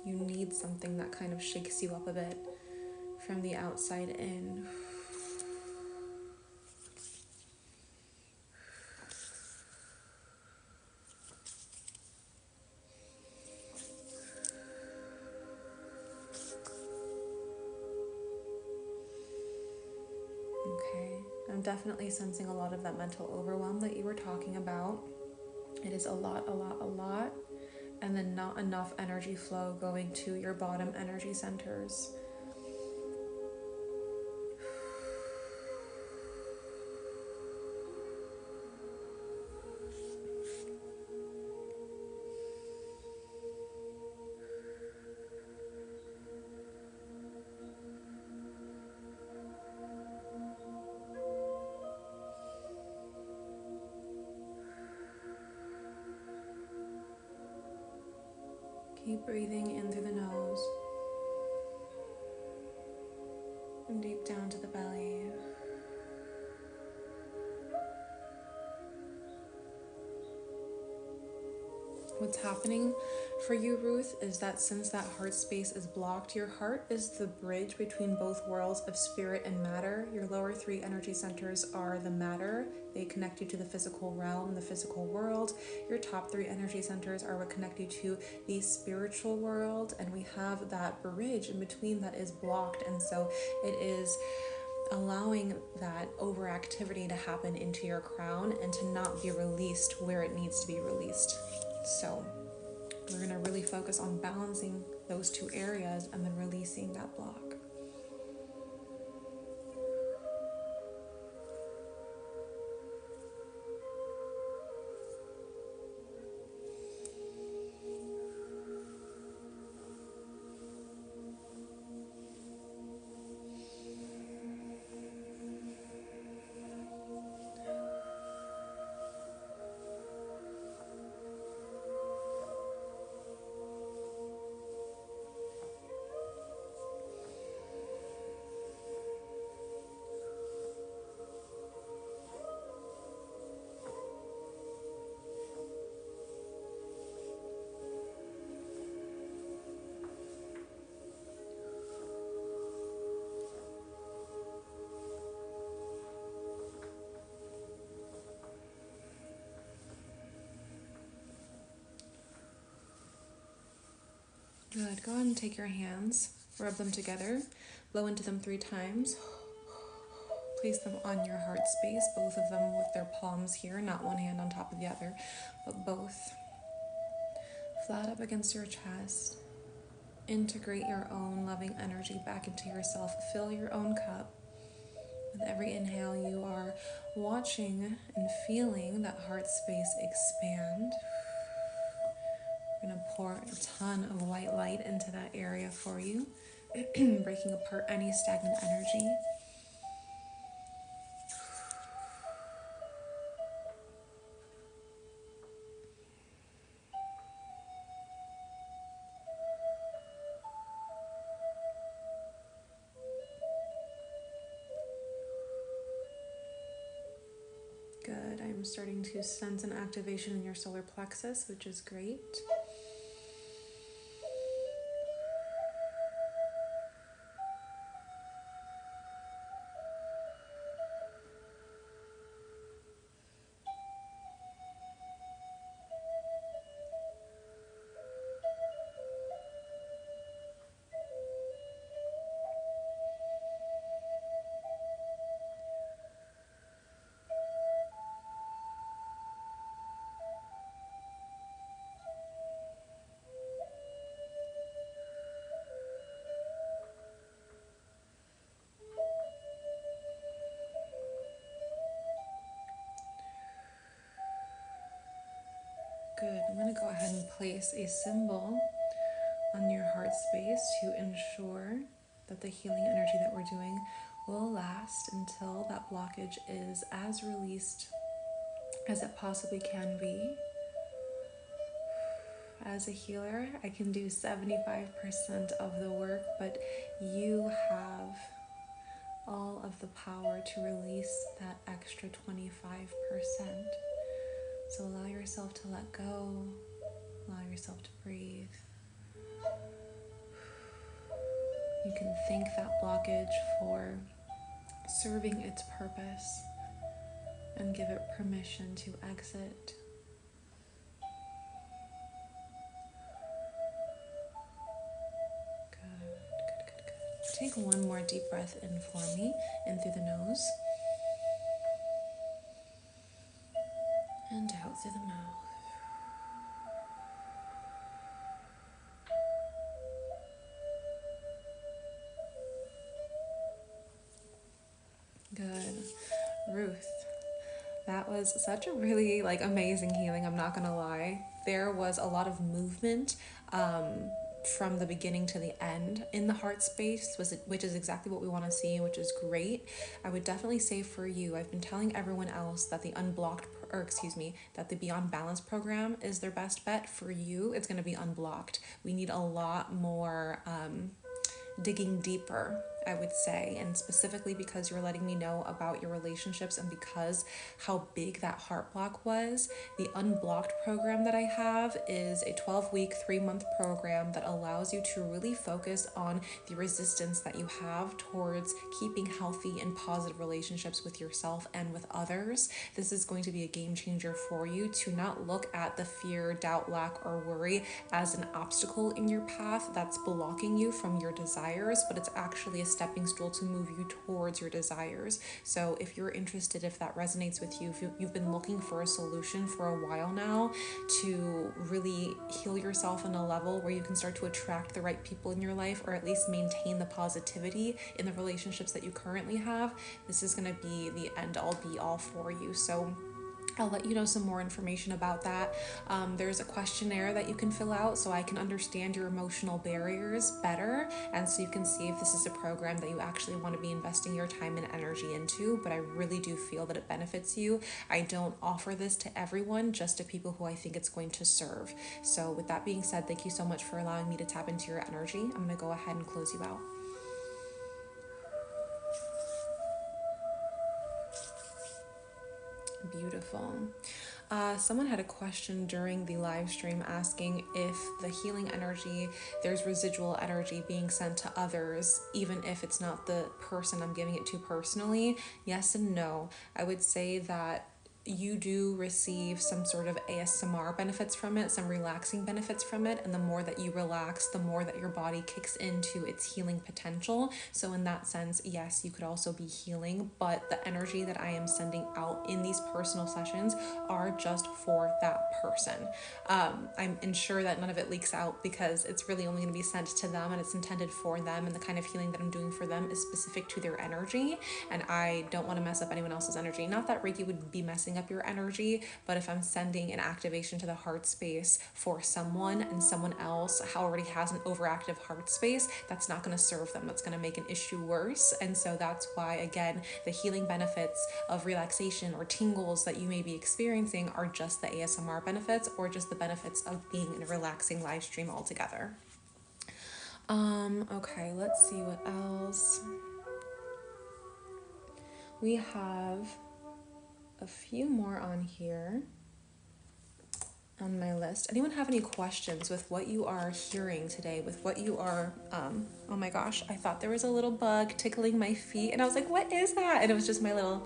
You need something that kind of shakes you up a bit from the outside in. Okay, I'm definitely sensing a lot of that mental overwhelm that you were talking about. It is a lot, and then not enough energy flow going to your bottom energy centers. Keep breathing in through the nose and deep down to the belly. What's happening for you, Ruth, is that since that heart space is blocked, your heart is the bridge between both worlds of spirit and matter. Your lower three energy centers are the matter. They connect you to the physical realm, the physical world. Your top three energy centers are what connect you to the spiritual world. And we have that bridge in between that is blocked. And so it is allowing that overactivity to happen into your crown and to not be released where it needs to be released. So we're going to really focus on balancing those two areas and then releasing that block. Good. Go ahead and take your hands, rub them together, blow into them 3 times. Place them on your heart space, both of them with their palms here, not one hand on top of the other, but both. Flat up against your chest. Integrate your own loving energy back into yourself. Fill your own cup. With every inhale, you are watching and feeling that heart space expand. We're going to pour a ton of white light into that area for you, breaking apart any stagnant energy. Good. I'm starting to sense an activation in your solar plexus, which is great. Good. I'm going to go ahead and place a symbol on your heart space to ensure that the healing energy that we're doing will last until that blockage is as released as it possibly can be. As a healer, I can do 75% of the work, but you have all of the power to release that extra 25%. So allow yourself to let go, allow yourself to breathe. You can thank that blockage for serving its purpose and give it permission to exit. Good. Take one more deep breath in for me, in through the nose. And out through the mouth. Good. Ruth, that was such a really amazing healing, I'm not gonna lie. There was a lot of movement from the beginning to the end in the heart space, which is exactly what we want to see, which is great. I would definitely say for you, I've been telling everyone else that the that the Beyond Balance program is their best bet. For you, it's going to be unblocked. We need a lot more digging deeper I would say, and specifically because you're letting me know about your relationships and because how big that heart block was, the Unblocked program that I have is a 12-week, 3-month program that allows you to really focus on the resistance that you have towards keeping healthy and positive relationships with yourself and with others. This is going to be a game changer for you to not look at the fear, doubt, lack, or worry as an obstacle in your path that's blocking you from your desires, but it's actually a stepping stool to move you towards your desires. So if you're interested, if that resonates with you, if you've been looking for a solution for a while now to really heal yourself on a level where you can start to attract the right people in your life, or at least maintain the positivity in the relationships that you currently have, this is going to be the end all be all for you. So I'll let you know some more information about that. There's a questionnaire that you can fill out so I can understand your emotional barriers better, and so you can see if this is a program that you actually want to be investing your time and energy into. But I really do feel that it benefits you. I don't offer this to everyone, just to people who I think it's going to serve. So with that being said, thank you so much for allowing me to tap into your energy. I'm going to go ahead and close you out. Beautiful. Someone had a question during the live stream asking if the healing energy, there's residual energy being sent to others, even if it's not the person I'm giving it to personally. Yes and no. I would say that you do receive some sort of ASMR benefits from it, some relaxing benefits from it, and the more that you relax, the more that your body kicks into its healing potential. So in that sense, yes, you could also be healing, but the energy that I am sending out in these personal sessions are just for that person. I'm ensure that none of it leaks out, because it's really only going to be sent to them and it's intended for them, and the kind of healing that I'm doing for them is specific to their energy, and I don't want to mess up anyone else's energy. Not that Reiki would be messing up your energy, but if I'm sending an activation to the heart space for someone and someone else already has an overactive heart space, that's not going to serve them. That's going to make an issue worse. And so that's why, again, the healing benefits of relaxation or tingles that you may be experiencing are just the ASMR benefits, or just the benefits of being in a relaxing live stream altogether. Okay, let's see what else. We have a few more on here on my list. Anyone have any questions with what you are hearing today, with what you are, oh my gosh, I thought there was a little bug tickling my feet, and I was like, what is that? And it was just my little,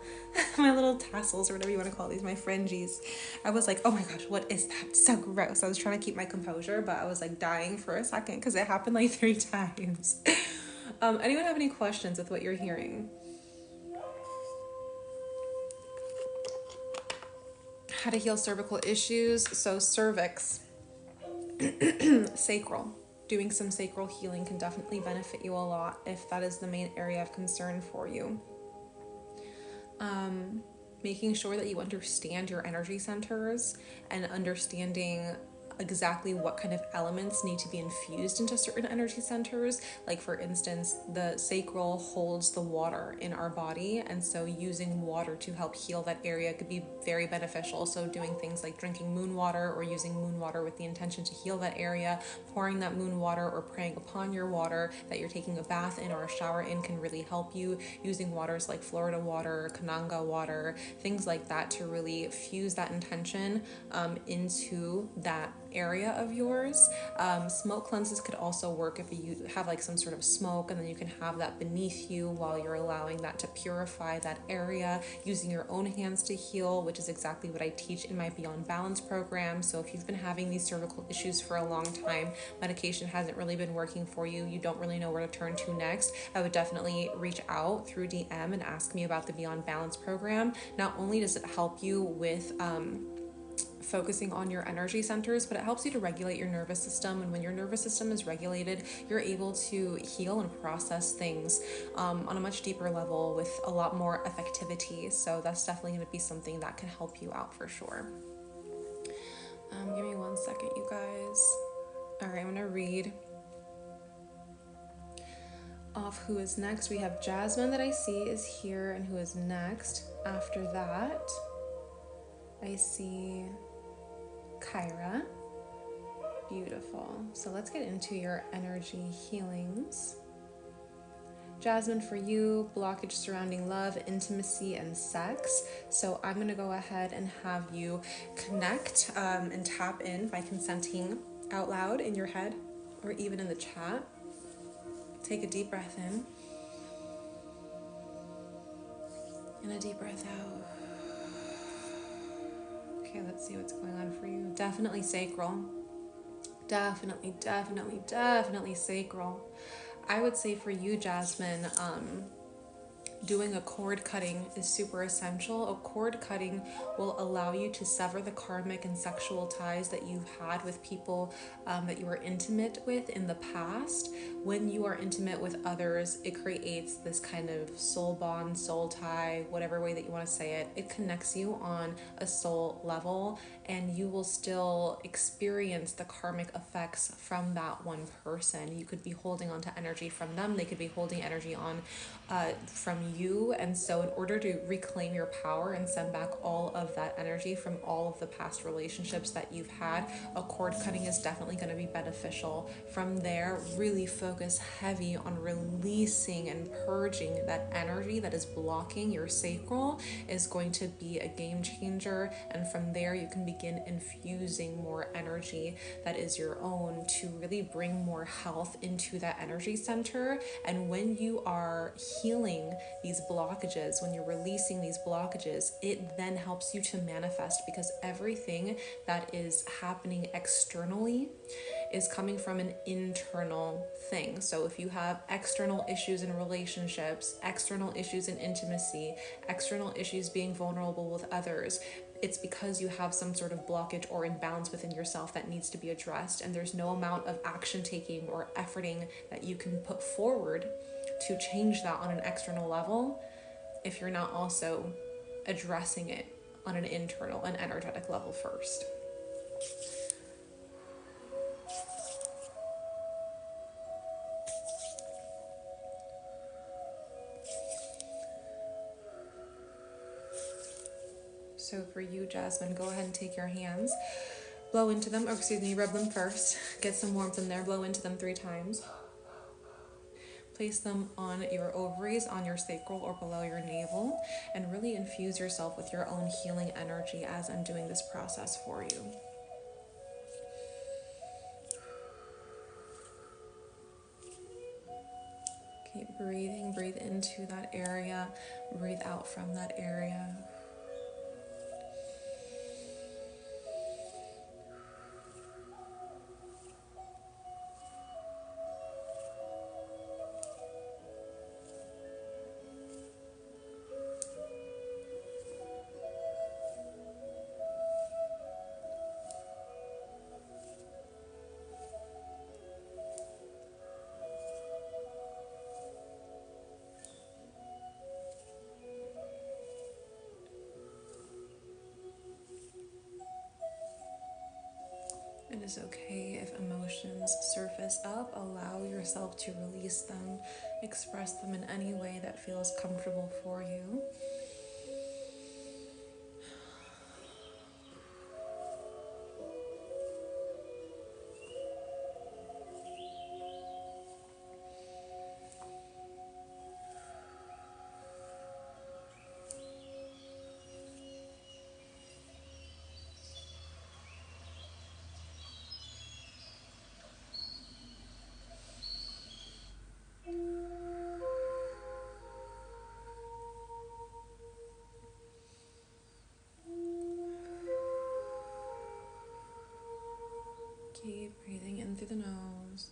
my little tassels, or whatever you want to call these, my fringies. I was like, oh my gosh, what is that? It's so gross. I was trying to keep my composure, but I was like dying for a second because it happened like 3 times. Anyone have any questions with what you're hearing? How to heal cervical issues. So cervix, sacral. Doing some sacral healing can definitely benefit you a lot if that is the main area of concern for you. Making sure that you understand your energy centers and understanding exactly what kind of elements need to be infused into certain energy centers. Like for instance, the sacral holds the water in our body, and so using water to help heal that area could be very beneficial. So doing things like drinking moon water, or using moon water with the intention to heal that area, pouring that moon water or praying upon your water that you're taking a bath in or a shower in can really help you. Using waters like Florida water, Kananga water, things like that to really fuse that intention into that area of yours. Smoke cleanses could also work if you have like some sort of smoke, and then you can have that beneath you while you're allowing that to purify that area, using your own hands to heal, which is exactly what I teach in my Beyond Balance program. So if you've been having these cervical issues for a long time, medication hasn't really been working for you, you don't really know where to turn to next, I would definitely reach out through DM and ask me about the Beyond Balance program. Not only does it help you with focusing on your energy centers, but it helps you to regulate your nervous system. And when your nervous system is regulated, you're able to heal and process things on a much deeper level with a lot more effectivity. So that's definitely going to be something that can help you out for sure. Give me 1 second, you guys. All right, I'm going to read off who is next. We have Jasmine that I see is here, and who is next. After that, I see Kyra. Beautiful. So let's get into your energy healings. Jasmine, for you, blockage surrounding love, intimacy, and sex. So I'm going to go ahead and have you connect and tap in by consenting out loud in your head or even in the chat. Take a deep breath in and a deep breath out. Okay, let's see what's going on for you. Definitely sacral. Definitely sacral. I would say for you, Jasmine, doing a cord cutting is super essential. A cord cutting will allow you to sever the karmic and sexual ties that you've had with people that you were intimate with in the past. When you are intimate with others, it creates this kind of soul bond, soul tie, whatever way that you want to say it. It connects you on a soul level, and you will still experience the karmic effects from that one person. You could be holding on to energy from them. They could be holding energy on from you. And so in order to reclaim your power and send back all of that energy from all of the past relationships that you've had, a cord cutting is definitely going to be beneficial. From there, really focus heavy on releasing and purging that energy that is blocking your sacral is going to be a game changer. And from there, you can begin infusing more energy that is your own to really bring more health into that energy center. And when you are healing these blockages, when you're releasing these blockages, it then helps you to manifest, because everything that is happening externally is coming from an internal thing. So if you have external issues in relationships, external issues in intimacy, external issues being vulnerable with others, it's because you have some sort of blockage or imbalance within yourself that needs to be addressed. And there's no amount of action taking or efforting that you can put forward to change that on an external level if you're not also addressing it on an internal and energetic level first. So for you, Jasmine, go ahead and take your hands, blow into them, or excuse me, rub them first, get some warmth in there, blow into them 3 times. Place them on your ovaries, on your sacral, or below your navel, and really infuse yourself with your own healing energy as I'm doing this process for you. Keep breathing, breathe into that area, breathe out from that area. It is okay if emotions surface up. Allow yourself to release them, express them in any way that feels comfortable for you. Keep breathing in through the nose,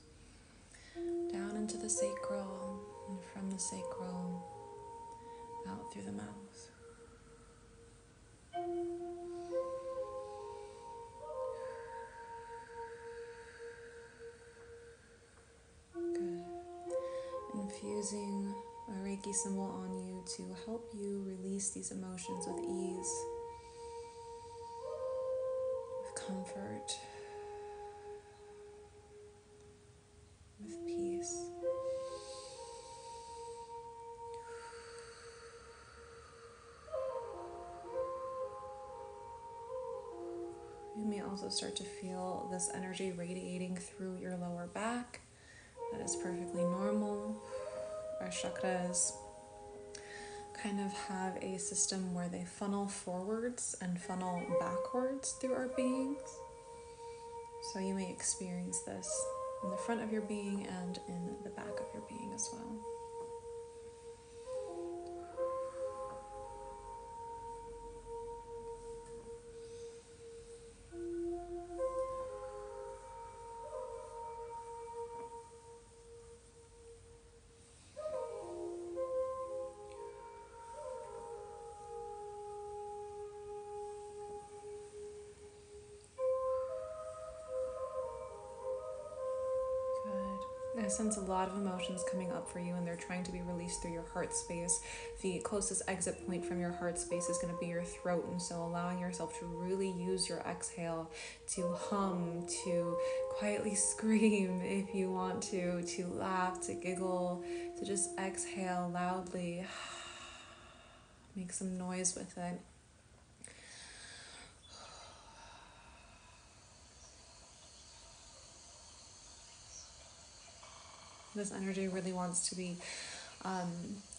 down into the sacral, and from the sacral, out through the mouth. Good. Infusing a Reiki symbol on you to help you release these emotions with ease, with comfort, with peace. You may also start to feel this energy radiating through your lower back. That is perfectly normal. Our chakras kind of have a system where they funnel forwards and funnel backwards through our beings. So you may experience this in the front of your being and in the back of your being as well. I sense a lot of emotions coming up for you, and they're trying to be released through your heart space. The closest exit point from your heart space is going to be your throat, and so allowing yourself to really use your exhale to hum, to quietly scream if you want to laugh, to giggle, to just exhale loudly. Make some noise with it. This energy really wants to be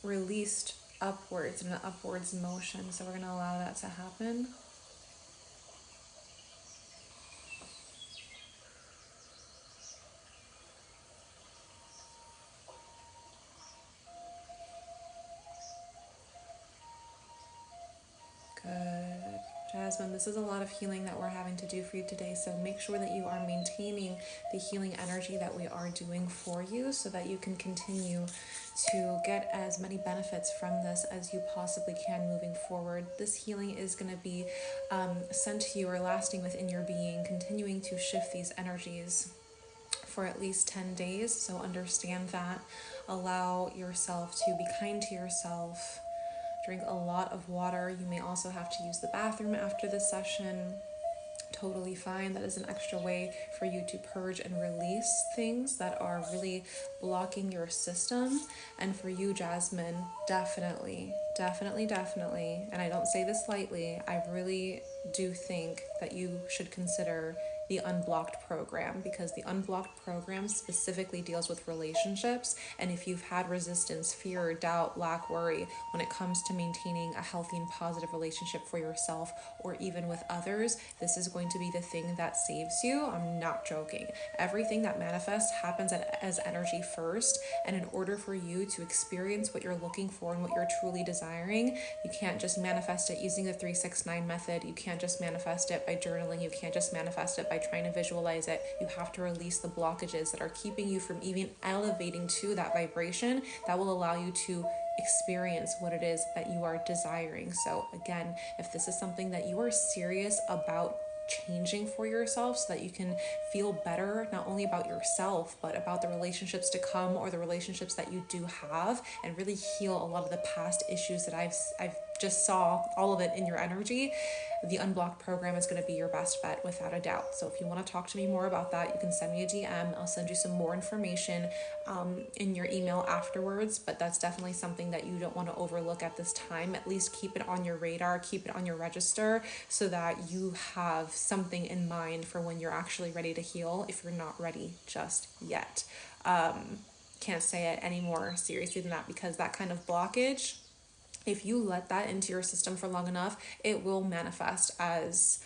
released upwards in an upwards motion, so we're going to allow that to happen. Good. Jasmine, this is a lot of healing that we're having to do for you today, so make sure that you are maintaining the healing energy that we are doing for you so that you can continue to get as many benefits from this as you possibly can moving forward. This healing is going to be sent to you or lasting within your being, continuing to shift these energies for at least 10 days, so understand that. Allow yourself to be kind to yourself. Drink a lot of water. You may also have to use the bathroom after this session. Totally fine. That is an extra way for you to purge and release things that are really blocking your system. And for you, Jasmine, definitely, and I don't say this lightly, I really do think that you should consider the Unblocked program, because the Unblocked program specifically deals with relationships. And if you've had resistance, fear, doubt, lack, worry when it comes to maintaining a healthy and positive relationship for yourself or even with others, this is going to be the thing that saves you. I'm not joking. Everything that manifests happens as energy first, and in order for you to experience what you're looking for and what you're truly desiring, you can't just manifest it using the 369 method. You can't just manifest it by journaling. You can't just manifest it by trying to visualize it. You have to release the blockages that are keeping you from even elevating to that vibration that will allow you to experience what it is that you are desiring. So again, if this is something that you are serious about changing for yourself so that you can feel better, not only about yourself, but about the relationships to come or the relationships that you do have, and really heal a lot of the past issues that I've just saw all of it in your energy, the Unblocked program is going to be your best bet without a doubt. So if you want to talk to me more about that, you can send me a DM. I'll send you some more information in your email afterwards, but that's definitely something that you don't want to overlook at this time. At least keep it on your radar, keep it on your register so that you have something in mind for when you're actually ready to heal if you're not ready just yet. Can't say it any more seriously than that, because that kind of blockage, if you let that into your system for long enough, it will manifest as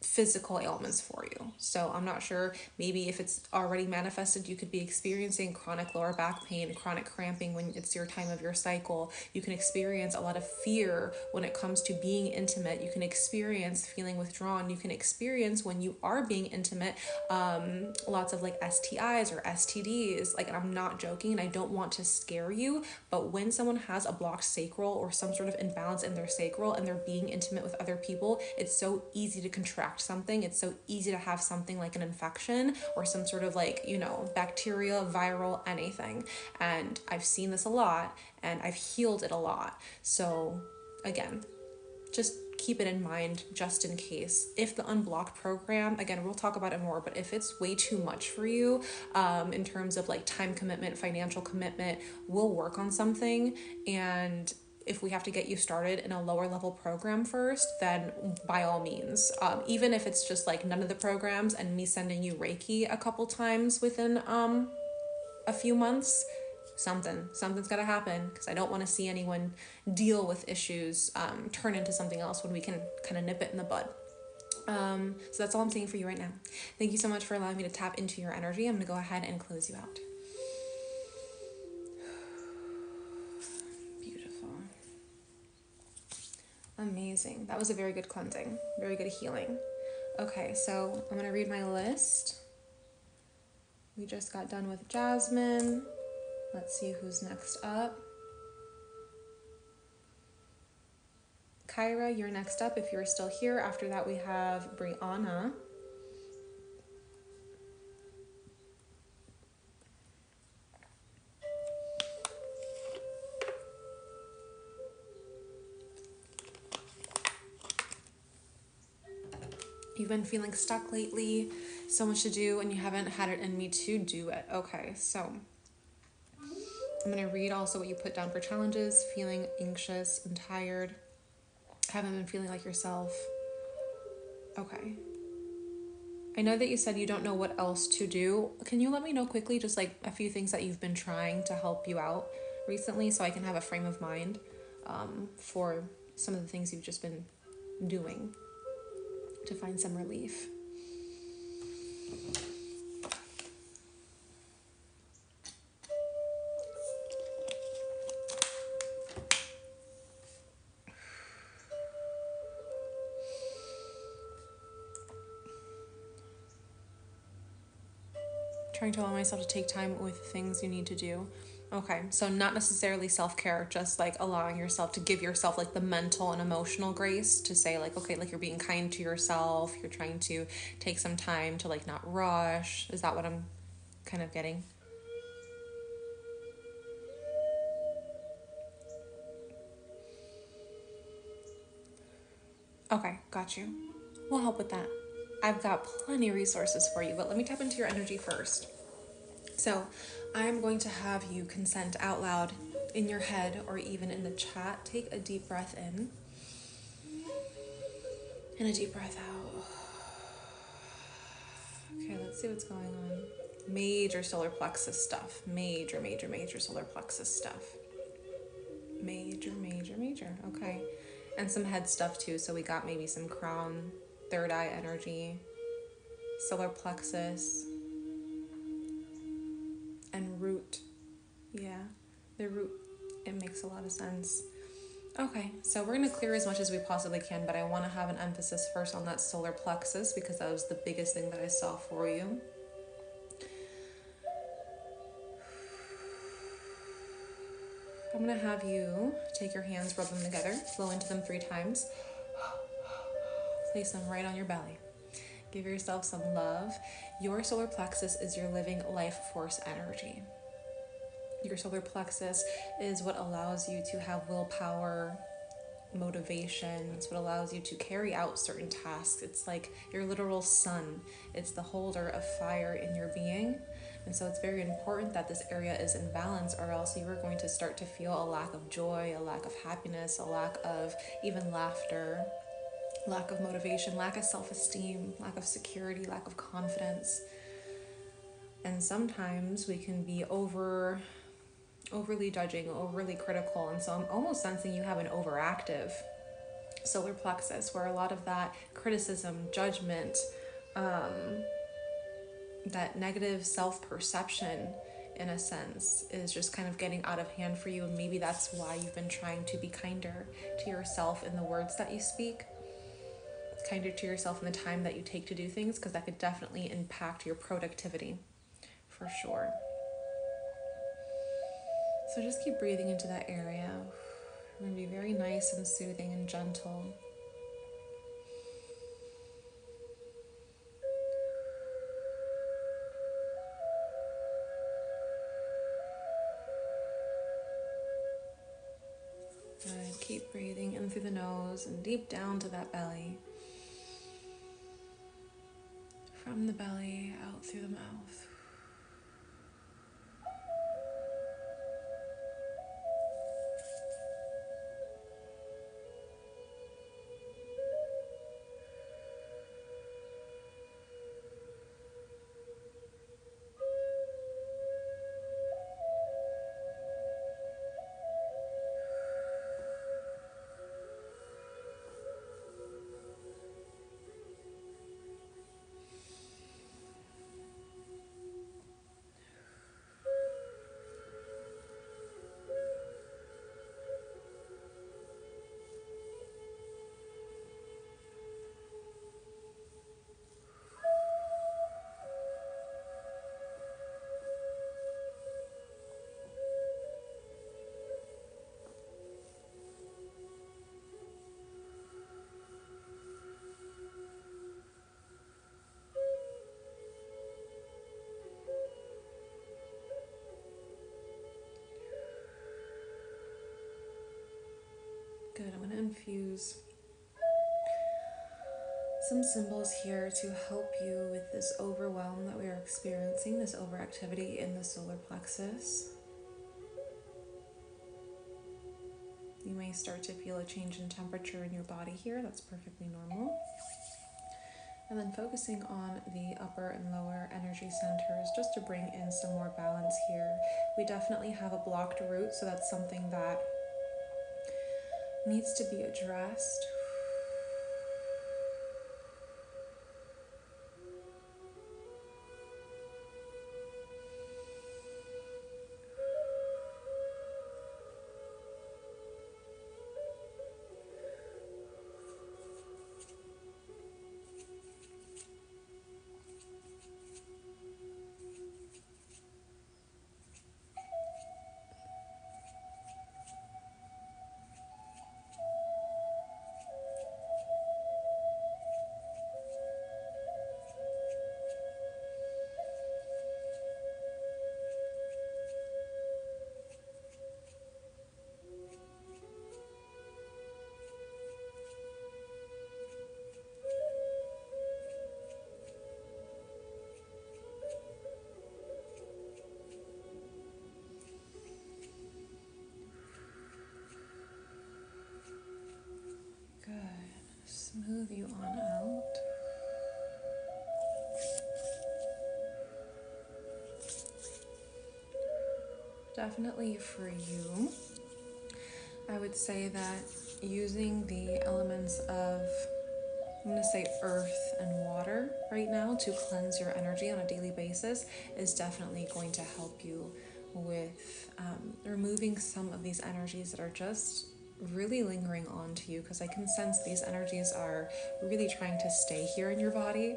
physical ailments for you. So I'm not sure, maybe if it's already manifested, you could be experiencing chronic lower back pain, chronic cramping when it's your time of your cycle. You can experience a lot of fear when it comes to being intimate. You can experience feeling withdrawn. You can experience, when you are being intimate, lots of like STIs or STDs. Like, and I'm not joking, and I don't want to scare you, but when someone has a blocked sacral or some sort of imbalance in their sacral and they're being intimate with other people, it's so easy to contract something. It's so easy to have something like an infection or some sort of like, bacteria, viral, anything. And I've seen this a lot, and I've healed it a lot. So again, just keep it in mind just in case. If the Unblocked program, again, we'll talk about it more, but if it's way too much for you in terms of like time commitment, financial commitment, we'll work on something. And if we have to get you started in a lower level program first, then by all means, even if it's just like none of the programs and me sending you Reiki a couple times within a few months, Something's got to happen, because I don't want to see anyone deal with issues turn into something else when we can kind of nip it in the bud. So that's all I'm saying for you right now. Thank you so much for allowing me to tap into your energy. I'm going to go ahead and close you out. Beautiful. Amazing. That was a very good cleansing, very good healing. Okay, so I'm going to read my list. We just got done with Jasmine. Let's see who's next up. Kyra, you're next up if you're still here. After that, we have Briana. You've been feeling stuck lately, so much to do, and you haven't had it in me to do it. Okay, so I'm going to read also what you put down for challenges. Feeling anxious and tired. Haven't been feeling like yourself. Okay. I know that you said you don't know what else to do. Can you let me know quickly just like a few things that you've been trying to help you out recently, so I can have a frame of mind for some of the things you've just been doing to find some relief? Trying to allow myself to take time with things you need to do. Okay, so not necessarily self-care, just like allowing yourself to give yourself like the mental and emotional grace to say like, okay, like you're being kind to yourself, you're trying to take some time to like not rush. Is that what I'm kind of getting? Okay, got you. We'll help with that. I've got plenty of resources for you, but let me tap into your energy first. So I'm going to have you consent out loud in your head or even in the chat. Take a deep breath in and a deep breath out. Okay, let's see what's going on. Major solar plexus stuff. Major solar plexus stuff. Major. Okay. And some head stuff too. So we got maybe some crown, third eye energy, solar plexus, and root. Yeah, the root. It makes a lot of sense. Okay, so we're going to clear as much as we possibly can, but I want to have an emphasis first on that solar plexus because that was the biggest thing that I saw for you. I'm going to have you take your hands, rub them together, blow into them 3 times, place them right on your belly. Give yourself some love. Your solar plexus is your living life force energy. Your solar plexus is what allows you to have willpower, motivation. It's what allows you to carry out certain tasks. It's like your literal sun. It's the holder of fire in your being. And so it's very important that this area is in balance, or else you are going to start to feel a lack of joy, a lack of happiness, a lack of even laughter, lack of motivation, lack of self-esteem, lack of security, lack of confidence. And sometimes we can be overly judging, overly critical. And so I'm almost sensing you have an overactive solar plexus where a lot of that criticism, judgment, that negative self-perception in a sense is just kind of getting out of hand for you. And maybe that's why you've been trying to be kinder to yourself in the words that you speak, kinder to yourself in the time that you take to do things, because that could definitely impact your productivity for sure. So just keep breathing into that area. We're going to be very nice and soothing and gentle. Good. Keep breathing in through the nose and deep down to that belly. From the belly, out through the mouth. Good. I'm going to infuse some symbols here to help you with this overwhelm that we are experiencing, this overactivity in the solar plexus. You may start to feel a change in temperature in your body here. That's perfectly normal. And then focusing on the upper and lower energy centers just to bring in some more balance here. We definitely have a blocked root, so that's something that needs to be addressed. Smooth you on out. Definitely for you, I would say that using the elements of, I'm going to say earth and water right now to cleanse your energy on a daily basis is definitely going to help you with removing some of these energies that are just really lingering on to you, because I can sense these energies are really trying to stay here in your body.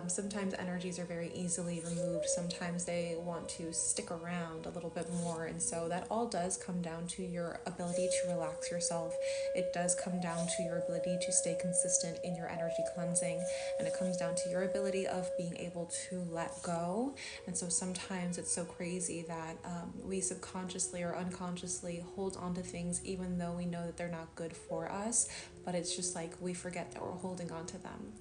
Sometimes energies are very easily removed. Sometimes they want to stick around a little bit more. And so that all does come down to your ability to relax yourself. It does come down to your ability to stay consistent in your energy cleansing. And it comes down to your ability of being able to let go. And so sometimes it's so crazy that we subconsciously or unconsciously hold on to things even though we know that they're not good for us. But it's just like we forget that we're holding on to them.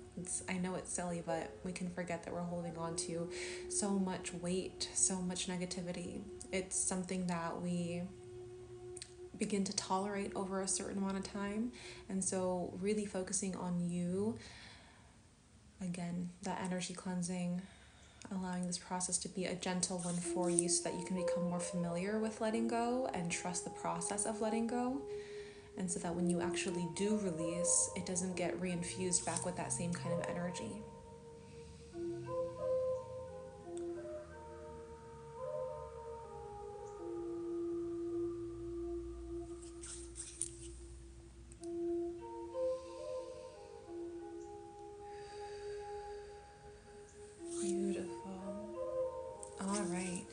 I know it's silly, but we can forget that we're holding on to so much weight, so much negativity. It's something that we begin to tolerate over a certain amount of time. And so really focusing on you, again, that energy cleansing, allowing this process to be a gentle one for you so that you can become more familiar with letting go and trust the process of letting go. And so that when you actually do release, it doesn't get reinfused back with that same kind of energy. Beautiful. All right.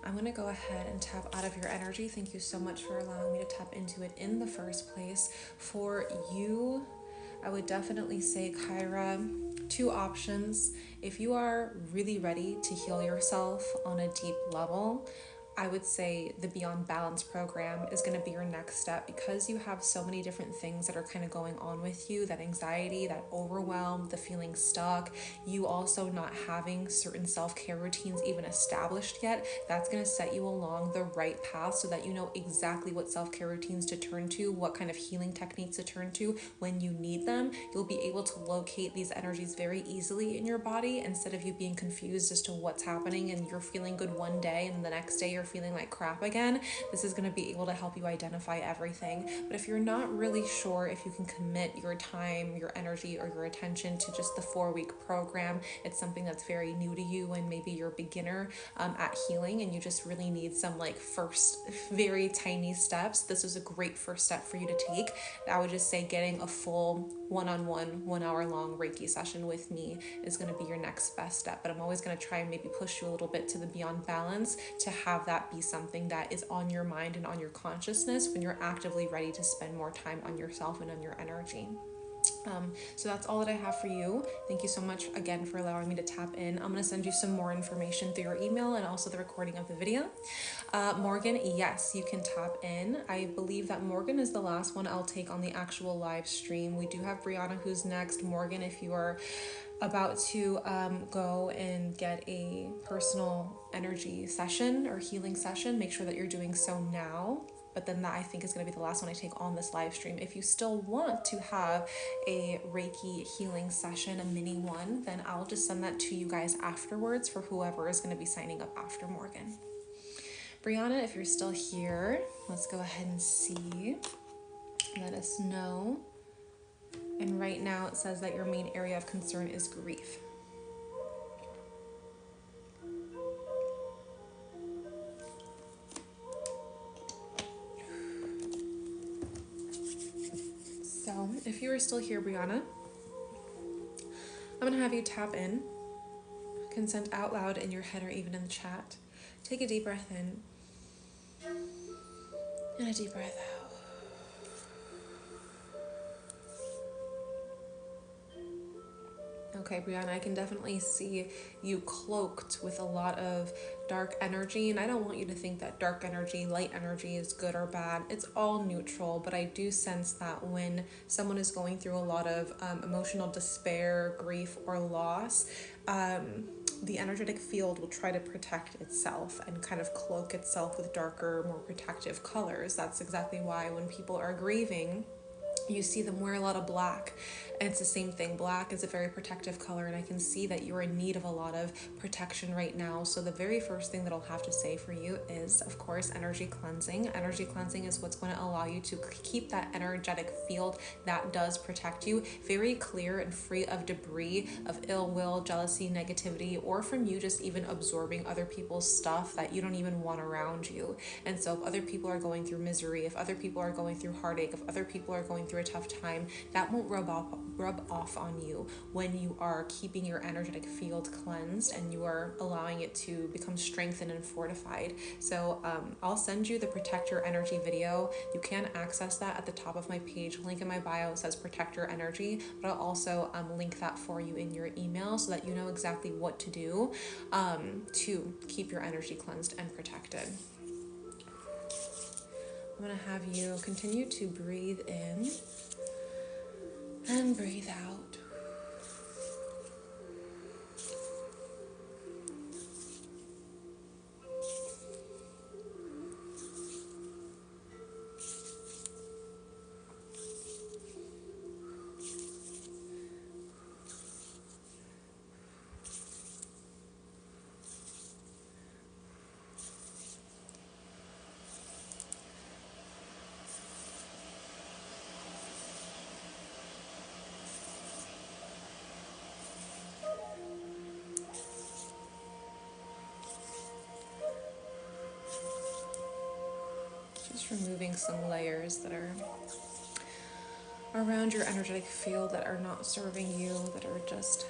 I'm going to go ahead and tap out of your energy. Thank you so much for allowing me to tap into it in the first place. For you, I would definitely say, Kyra, two options. If you are really ready to heal yourself on a deep level, I would say the Beyond Balance program is going to be your next step, because you have so many different things that are kind of going on with you, that anxiety, that overwhelm, the feeling stuck, you also not having certain self-care routines even established yet. That's going to set you along the right path so that you know exactly what self-care routines to turn to, what kind of healing techniques to turn to when you need them. You'll be able to locate these energies very easily in your body instead of you being confused as to what's happening and you're feeling good one day and the next day you're feeling like crap again. This is going to be able to help you identify everything. But if you're not really sure if you can commit your time, your energy, or your attention to just the 4-week program, it's something that's very new to you and maybe you're a beginner at healing and you just really need some like first very tiny steps, this is a great first step for you to take. I would just say getting a full one-on-one 1 hour long Reiki session with me is going to be your next best step. But I'm always going to try and maybe push you a little bit to the Beyond Balance to have that be something that is on your mind and on your consciousness when you're actively ready to spend more time on yourself and on your energy. So that's all that I have for you. Thank you so much again for allowing me to tap in. I'm going to send you some more information through your email and also the recording of the video. Morgan, yes, you can tap in. I believe that Morgan is the last one I'll take on the actual live stream. We do have Briana who's next. Morgan, if you are about to go and get a personal energy session or healing session, make sure that you're doing so now. But then that I think is going to be the last one I take on this live stream. If you still want to have a Reiki healing session, a mini one, then I'll just send that to you guys afterwards for whoever is going to be signing up after Morgan. Briana, if you're still here, let's go ahead and see. Let us know. And right now it says that your main area of concern is grief. So if you are still here, Briana, I'm going to have you tap in, consent out loud in your head or even in the chat. Take a deep breath in and a deep breath out. Okay, Briana, I can definitely see you cloaked with a lot of dark energy, and I don't want you to think that dark energy, light energy is good or bad. It's all neutral, but I do sense that when someone is going through a lot of emotional despair, grief, or loss, the energetic field will try to protect itself and kind of cloak itself with darker, more protective colors. That's exactly why when people are grieving, you see them wear a lot of black, and it's the same thing. Black is a very protective color, and I can see that you're in need of a lot of protection right now. So the very first thing that I'll have to say for you is, of course, energy cleansing. Energy cleansing is what's going to allow you to keep that energetic field that does protect you very clear and free of debris, of ill will, jealousy, negativity, or from you just even absorbing other people's stuff that you don't even want around you. And so if other people are going through misery, if other people are going through heartache, if other people are going through a tough time, that won't rub off on you when you are keeping your energetic field cleansed and you are allowing it to become strengthened and fortified. So I'll send you the Protect Your Energy video. You can access that at the top of my page. Link in my bio says Protect Your Energy, but I'll also link that for you in your email so that you know exactly what to do to keep your energy cleansed and protected. I'm going to have you continue to breathe in and breathe out. Just removing some layers that are around your energetic field that are not serving you, that are just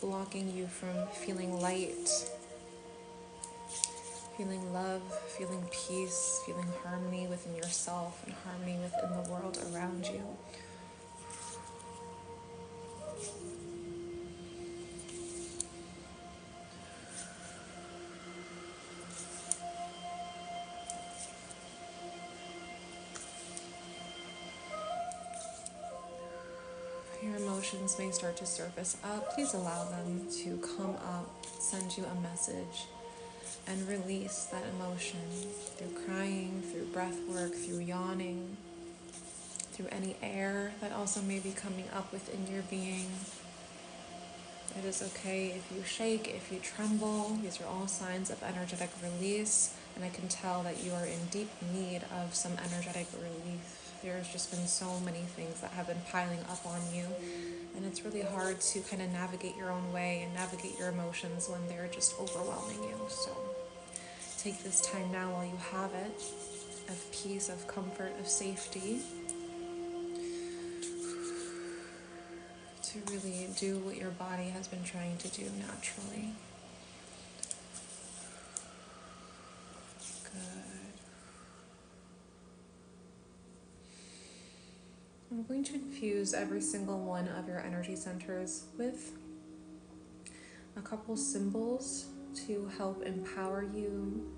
blocking you from feeling light, feeling love, feeling peace, feeling harmony within yourself and harmony within the world around you. Your emotions may start to surface up. Please allow them to come up, send you a message, and release that emotion through crying, through breath work, through yawning, through any air that also may be coming up within your being. It is okay if you shake, if you tremble. These are all signs of energetic release, and I can tell that you are in deep need of some energetic relief. There's just been so many things that have been piling up on you, and it's really hard to kind of navigate your own way and navigate your emotions when they're just overwhelming you. So take this time now while you have it, of peace, of comfort, of safety, to really do what your body has been trying to do naturally. Good. I'm going to infuse every single one of your energy centers with a couple symbols to help empower you,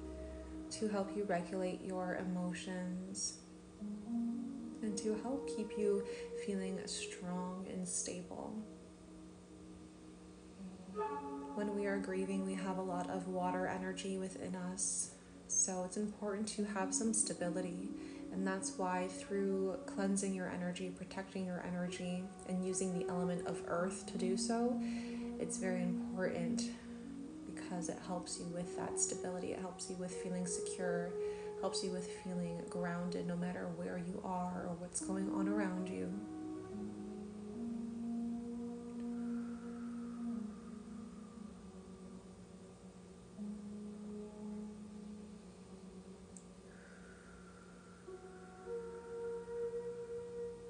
to help you regulate your emotions, and to help keep you feeling strong and stable. When we are grieving, we have a lot of water energy within us, so it's important to have some stability. And that's why through cleansing your energy, protecting your energy, and using the element of earth to do so, it's very important because it helps you with that stability. It helps you with feeling secure, helps you with feeling grounded no matter where you are or what's going on around you.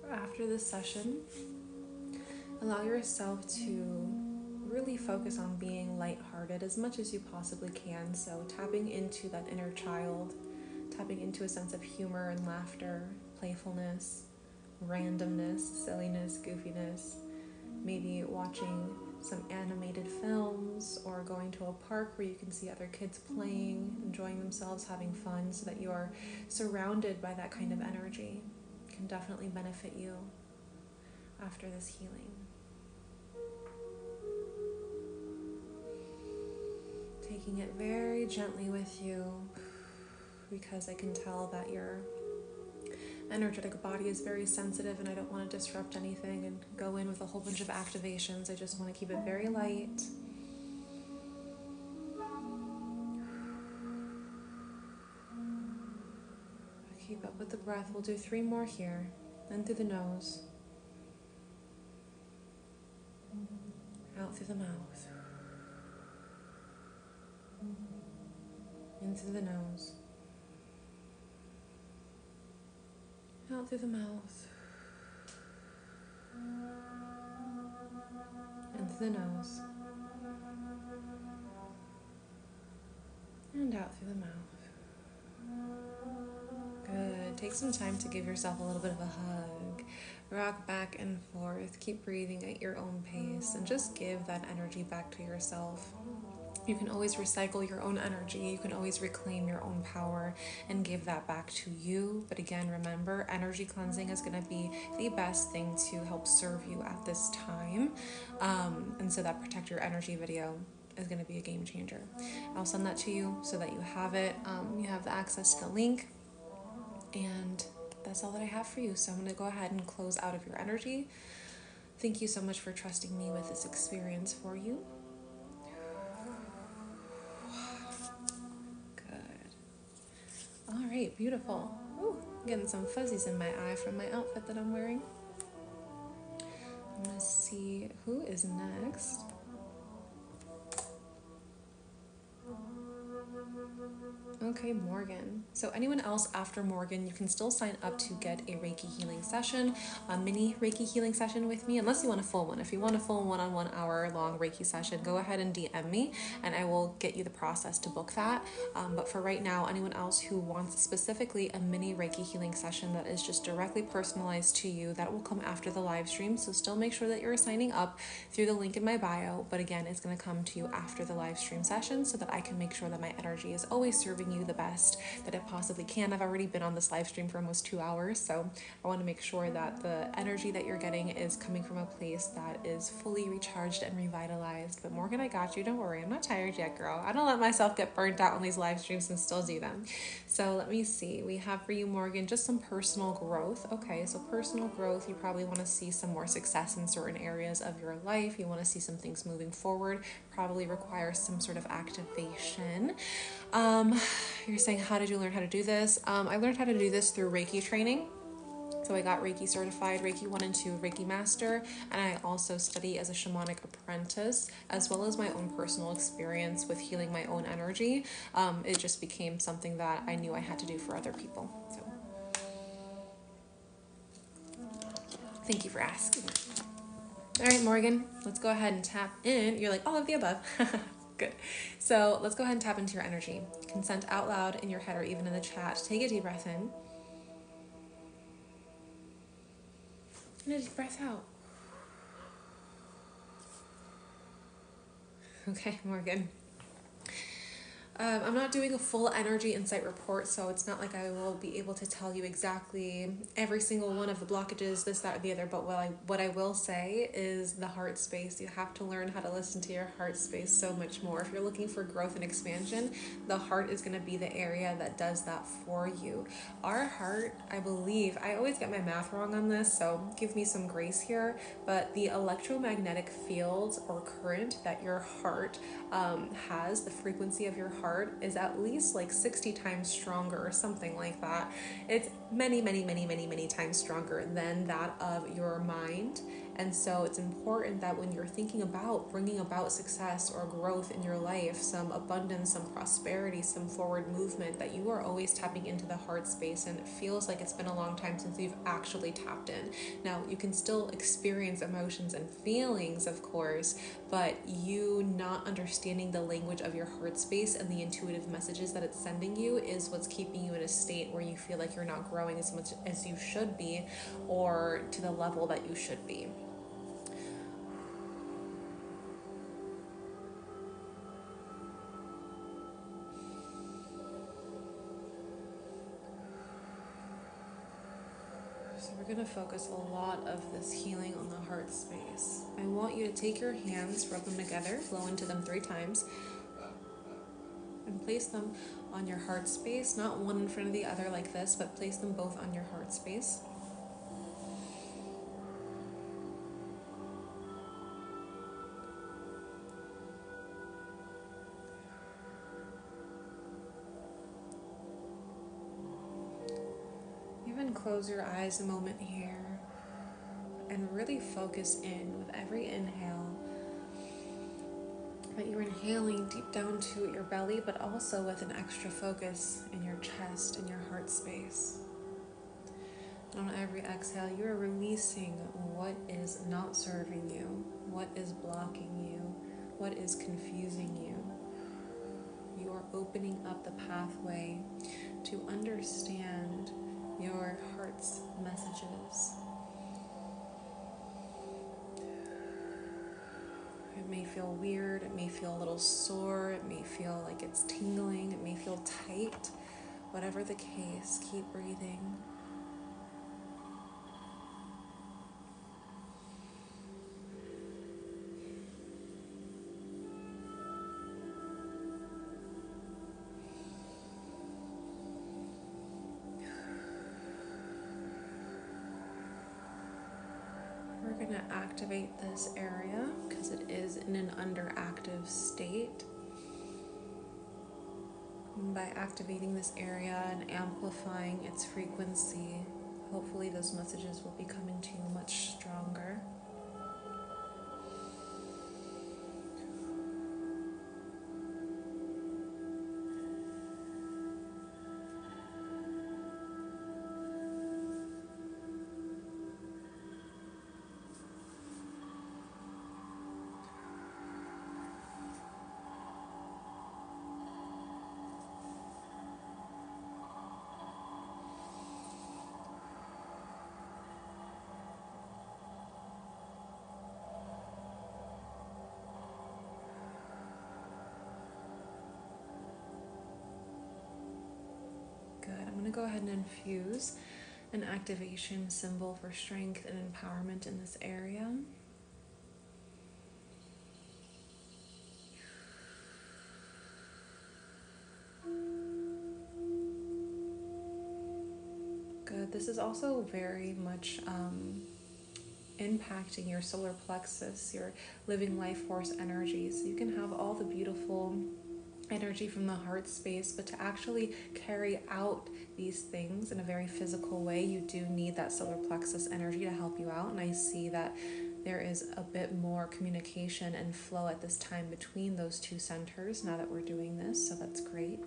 After this session, allow yourself to really focus on being lighthearted as much as you possibly can. So tapping into that inner child, tapping into a sense of humor and laughter, playfulness, randomness, silliness, goofiness, maybe watching some animated films or going to a park where you can see other kids playing, enjoying themselves, having fun, so that you are surrounded by that kind of energy. It can definitely benefit you after this healing. Taking it very gently with you, because I can tell that your energetic body is very sensitive and I don't want to disrupt anything and go in with a whole bunch of activations. I just want to keep it very light. Keep up with the breath. We'll do 3 more here. In through the nose. Out through the mouth. In through the nose. Out through the mouth. In through the nose. And out through the mouth. Good. Take some time to give yourself a little bit of a hug. Rock back and forth. Keep breathing at your own pace and just give that energy back to yourself. You can always recycle your own energy. You can always reclaim your own power and give that back to you. But again, remember, energy cleansing is going to be the best thing to help serve you at this time. And so that Protect Your Energy video is going to be a game changer. I'll send that to you so that you have it. You have the access to the link. And that's all that I have for you. So I'm going to go ahead and close out of your energy. Thank you so much for trusting me with this experience for you. All right, beautiful. Ooh, getting some fuzzies in my eye from my outfit that I'm wearing. I'm gonna see who is next. Okay, Morgan. So anyone else after Morgan, you can still sign up to get a Reiki healing session, a mini Reiki healing session with me, unless you want a full one. If you want a full one-on-one hour-long Reiki session, go ahead and DM me, and I will get you the process to book that. But for right now, anyone else who wants specifically a mini Reiki healing session that is just directly personalized to you, that will come after the live stream. So still make sure that you're signing up through the link in my bio. But again, it's going to come to you after the live stream session so that I can make sure that my energy is always serving you the best that it possibly can. I've already been on this live stream for almost 2 hours, so I want to make sure that the energy that you're getting is coming from a place that is fully recharged and revitalized. But Morgan, I got you. Don't worry. I'm not tired yet, girl. I don't let myself get burnt out on these live streams and still do them. So let me see. We have for you, Morgan, just some personal growth. Okay, so personal growth, you probably want to see some more success in certain areas of your life. You want to see some things moving forward. Probably requires some sort of activation. You're saying, how did you learn how to do this? I learned how to do this through Reiki training. So I got Reiki certified, Reiki 1 and 2, Reiki master, and I also study as a shamanic apprentice, as well as my own personal experience with healing my own energy. It just became something that I knew I had to do for other people. So thank you for asking. All right, Morgan, let's go ahead and tap in. You're like, all of the above. Good. So let's go ahead and tap into your energy. Consent out loud in your head or even in the chat. Take a deep breath in. And a deep breath out. Okay, we're good. I'm not doing a full energy insight report, so it's not like I will be able to tell you exactly every single one of the blockages, this, that, or the other, but what I will say is the heart space. You have to learn how to listen to your heart space so much more. If you're looking for growth and expansion, the heart is going to be the area that does that for you. Our heart, I believe, I always get my math wrong on this, so give me some grace here, but the electromagnetic field or current that your heart has, the frequency of your heart is at least like 60 times stronger or something like that. It's many, many, many, many, many times stronger than that of your mind. And so it's important that when you're thinking about bringing about success or growth in your life, some abundance, some prosperity, some forward movement, that you are always tapping into the heart space. And it feels like it's been a long time since you've actually tapped in. Now, you can still experience emotions and feelings, of course, but you not understanding the language of your heart space and the intuitive messages that it's sending you is what's keeping you in a state where you feel like you're not growing as much as you should be, or to the level that you should be. So we're going to focus a lot of this healing on the heart space. I want you to take your hands, rub them together, blow into them 3 times, and place them on your heart space, not one in front of the other like this, but place them both on your heart space. Even close your eyes a moment here and really focus in with every inhale that you're inhaling deep down to your belly, but also with an extra focus in your chest and your heart space. And on every exhale, you are releasing what is not serving you, what is blocking you, what is confusing you. You are opening up the pathway to understand your heart's messages. It may feel weird, it may feel a little sore, it may feel like it's tingling, it may feel tight. Whatever the case, keep breathing. We're going to activate this area because it is in an underactive state. And by activating this area and amplifying its frequency, hopefully those messages will be coming to you much stronger. Good. I'm going to go ahead and infuse an activation symbol for strength and empowerment in this area. Good. This is also very much impacting your solar plexus, your living life force energy. So you can have all the beautiful energy from the heart space, but to actually carry out these things in a very physical way, you do need that solar plexus energy to help you out. And I see that there is a bit more communication and flow at this time between those two centers now that we're doing this, so that's great.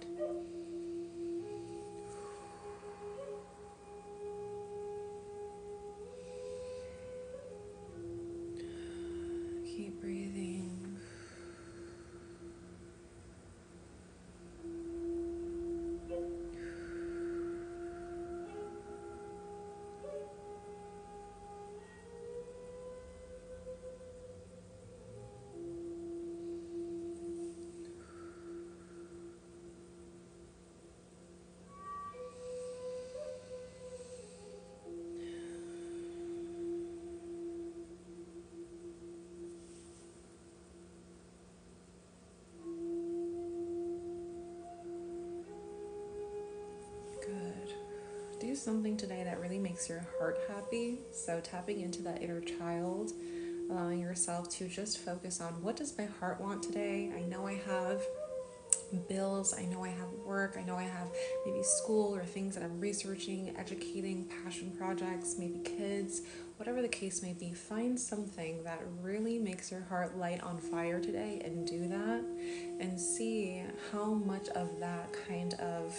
Keep breathing. something today that really makes your heart happy. So tapping into that inner child, allowing yourself to just focus on, what does my heart want today? I know I have bills, I know I have work, I know I have maybe school or things that I'm researching, educating, passion projects, maybe kids, whatever the case may be. Find something that really makes your heart light on fire today and do that, and see how much of that kind of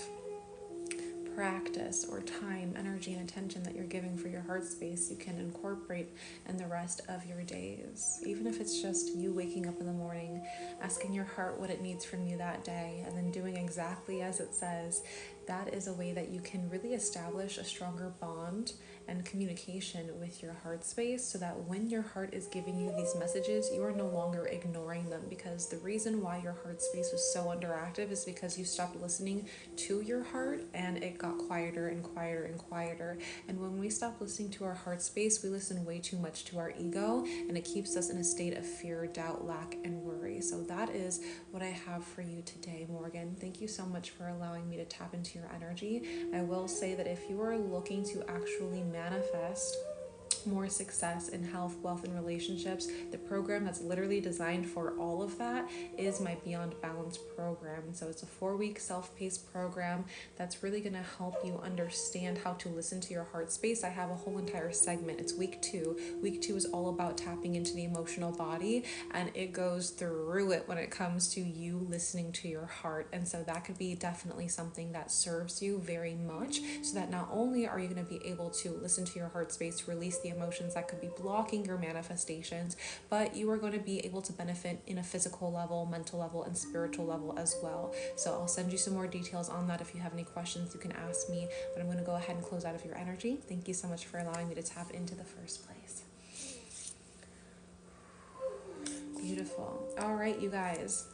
practice or time, energy, and attention that you're giving for your heart space you can incorporate in the rest of your days. Even if it's just you waking up in the morning, asking your heart what it needs from you that day, and then doing exactly as it says, that is a way that you can really establish a stronger bond and communication with your heart space, so that when your heart is giving you these messages, you are no longer ignoring them. Because the reason why your heart space was so underactive is because you stopped listening to your heart, and it got quieter and quieter and quieter. And when we stop listening to our heart space, we listen way too much to our ego, and it keeps us in a state of fear, doubt, lack, and worry. So that is what I have for you today, Morgan. Thank you so much for allowing me to tap into your energy. I will say that if you are looking to actually manifest more success in health, wealth, and relationships, the program that's literally designed for all of that is my Beyond Balance program. And so it's a 4-week self-paced program that's really going to help you understand how to listen to your heart space. I have a whole entire segment. It's week 2. Week 2 is all about tapping into the emotional body, and it goes through it when it comes to you listening to your heart. And so that could be definitely something that serves you very much, so that not only are you going to be able to listen to your heart space, release the emotions that could be blocking your manifestations, but you are going to be able to benefit in a physical level, mental level, and spiritual level as well. So I'll send you some more details on that. If you have any questions, you can ask me, but I'm going to go ahead and close out of your energy. Thank you so much for allowing me to tap into the first place. Beautiful. All right, you guys.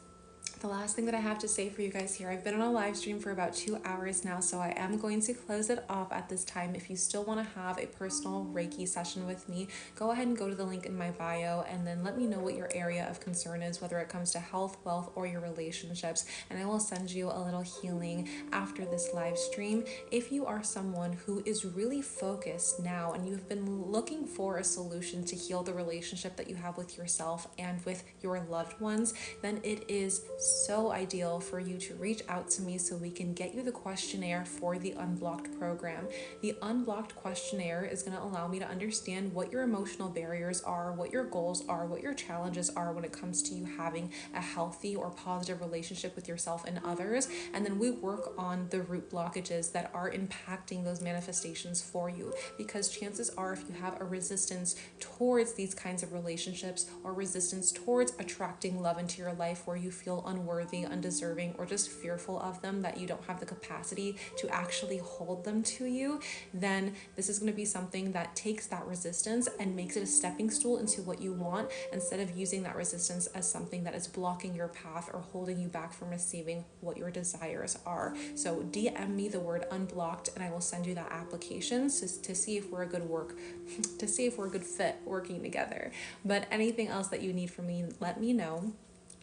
The last thing that I have to say for you guys here, I've been on a live stream for about 2 hours now, so I am going to close it off at this time. If you still want to have a personal Reiki session with me, go ahead and go to the link in my bio, and then let me know what your area of concern is, whether it comes to health, wealth, or your relationships, and I will send you a little healing after this live stream. If you are someone who is really focused now and you've been looking for a solution to heal the relationship that you have with yourself and with your loved ones, then it is so ideal for you to reach out to me so we can get you the questionnaire for the Unblocked program. The Unblocked questionnaire is going to allow me to understand what your emotional barriers are, what your goals are, what your challenges are when it comes to you having a healthy or positive relationship with yourself and others. And then we work on the root blockages that are impacting those manifestations for you, because chances are, if you have a resistance towards these kinds of relationships, or resistance towards attracting love into your life where you feel unworthy, undeserving, or just fearful of them, that you don't have the capacity to actually hold them to you, then this is going to be something that takes that resistance and makes it a stepping stool into what you want, instead of using that resistance as something that is blocking your path or holding you back from receiving what your desires are. So DM me the word unblocked, and I will send you that application to see if we're a good fit working together. But anything else that you need from me, let me know.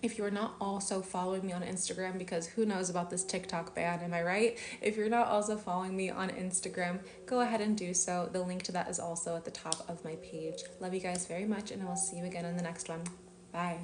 If you're not also following me on Instagram, because who knows about this TikTok ban, am I right? If you're not also following me on Instagram, go ahead and do so. The link to that is also at the top of my page. Love you guys very much, and I will see you again in the next one. Bye.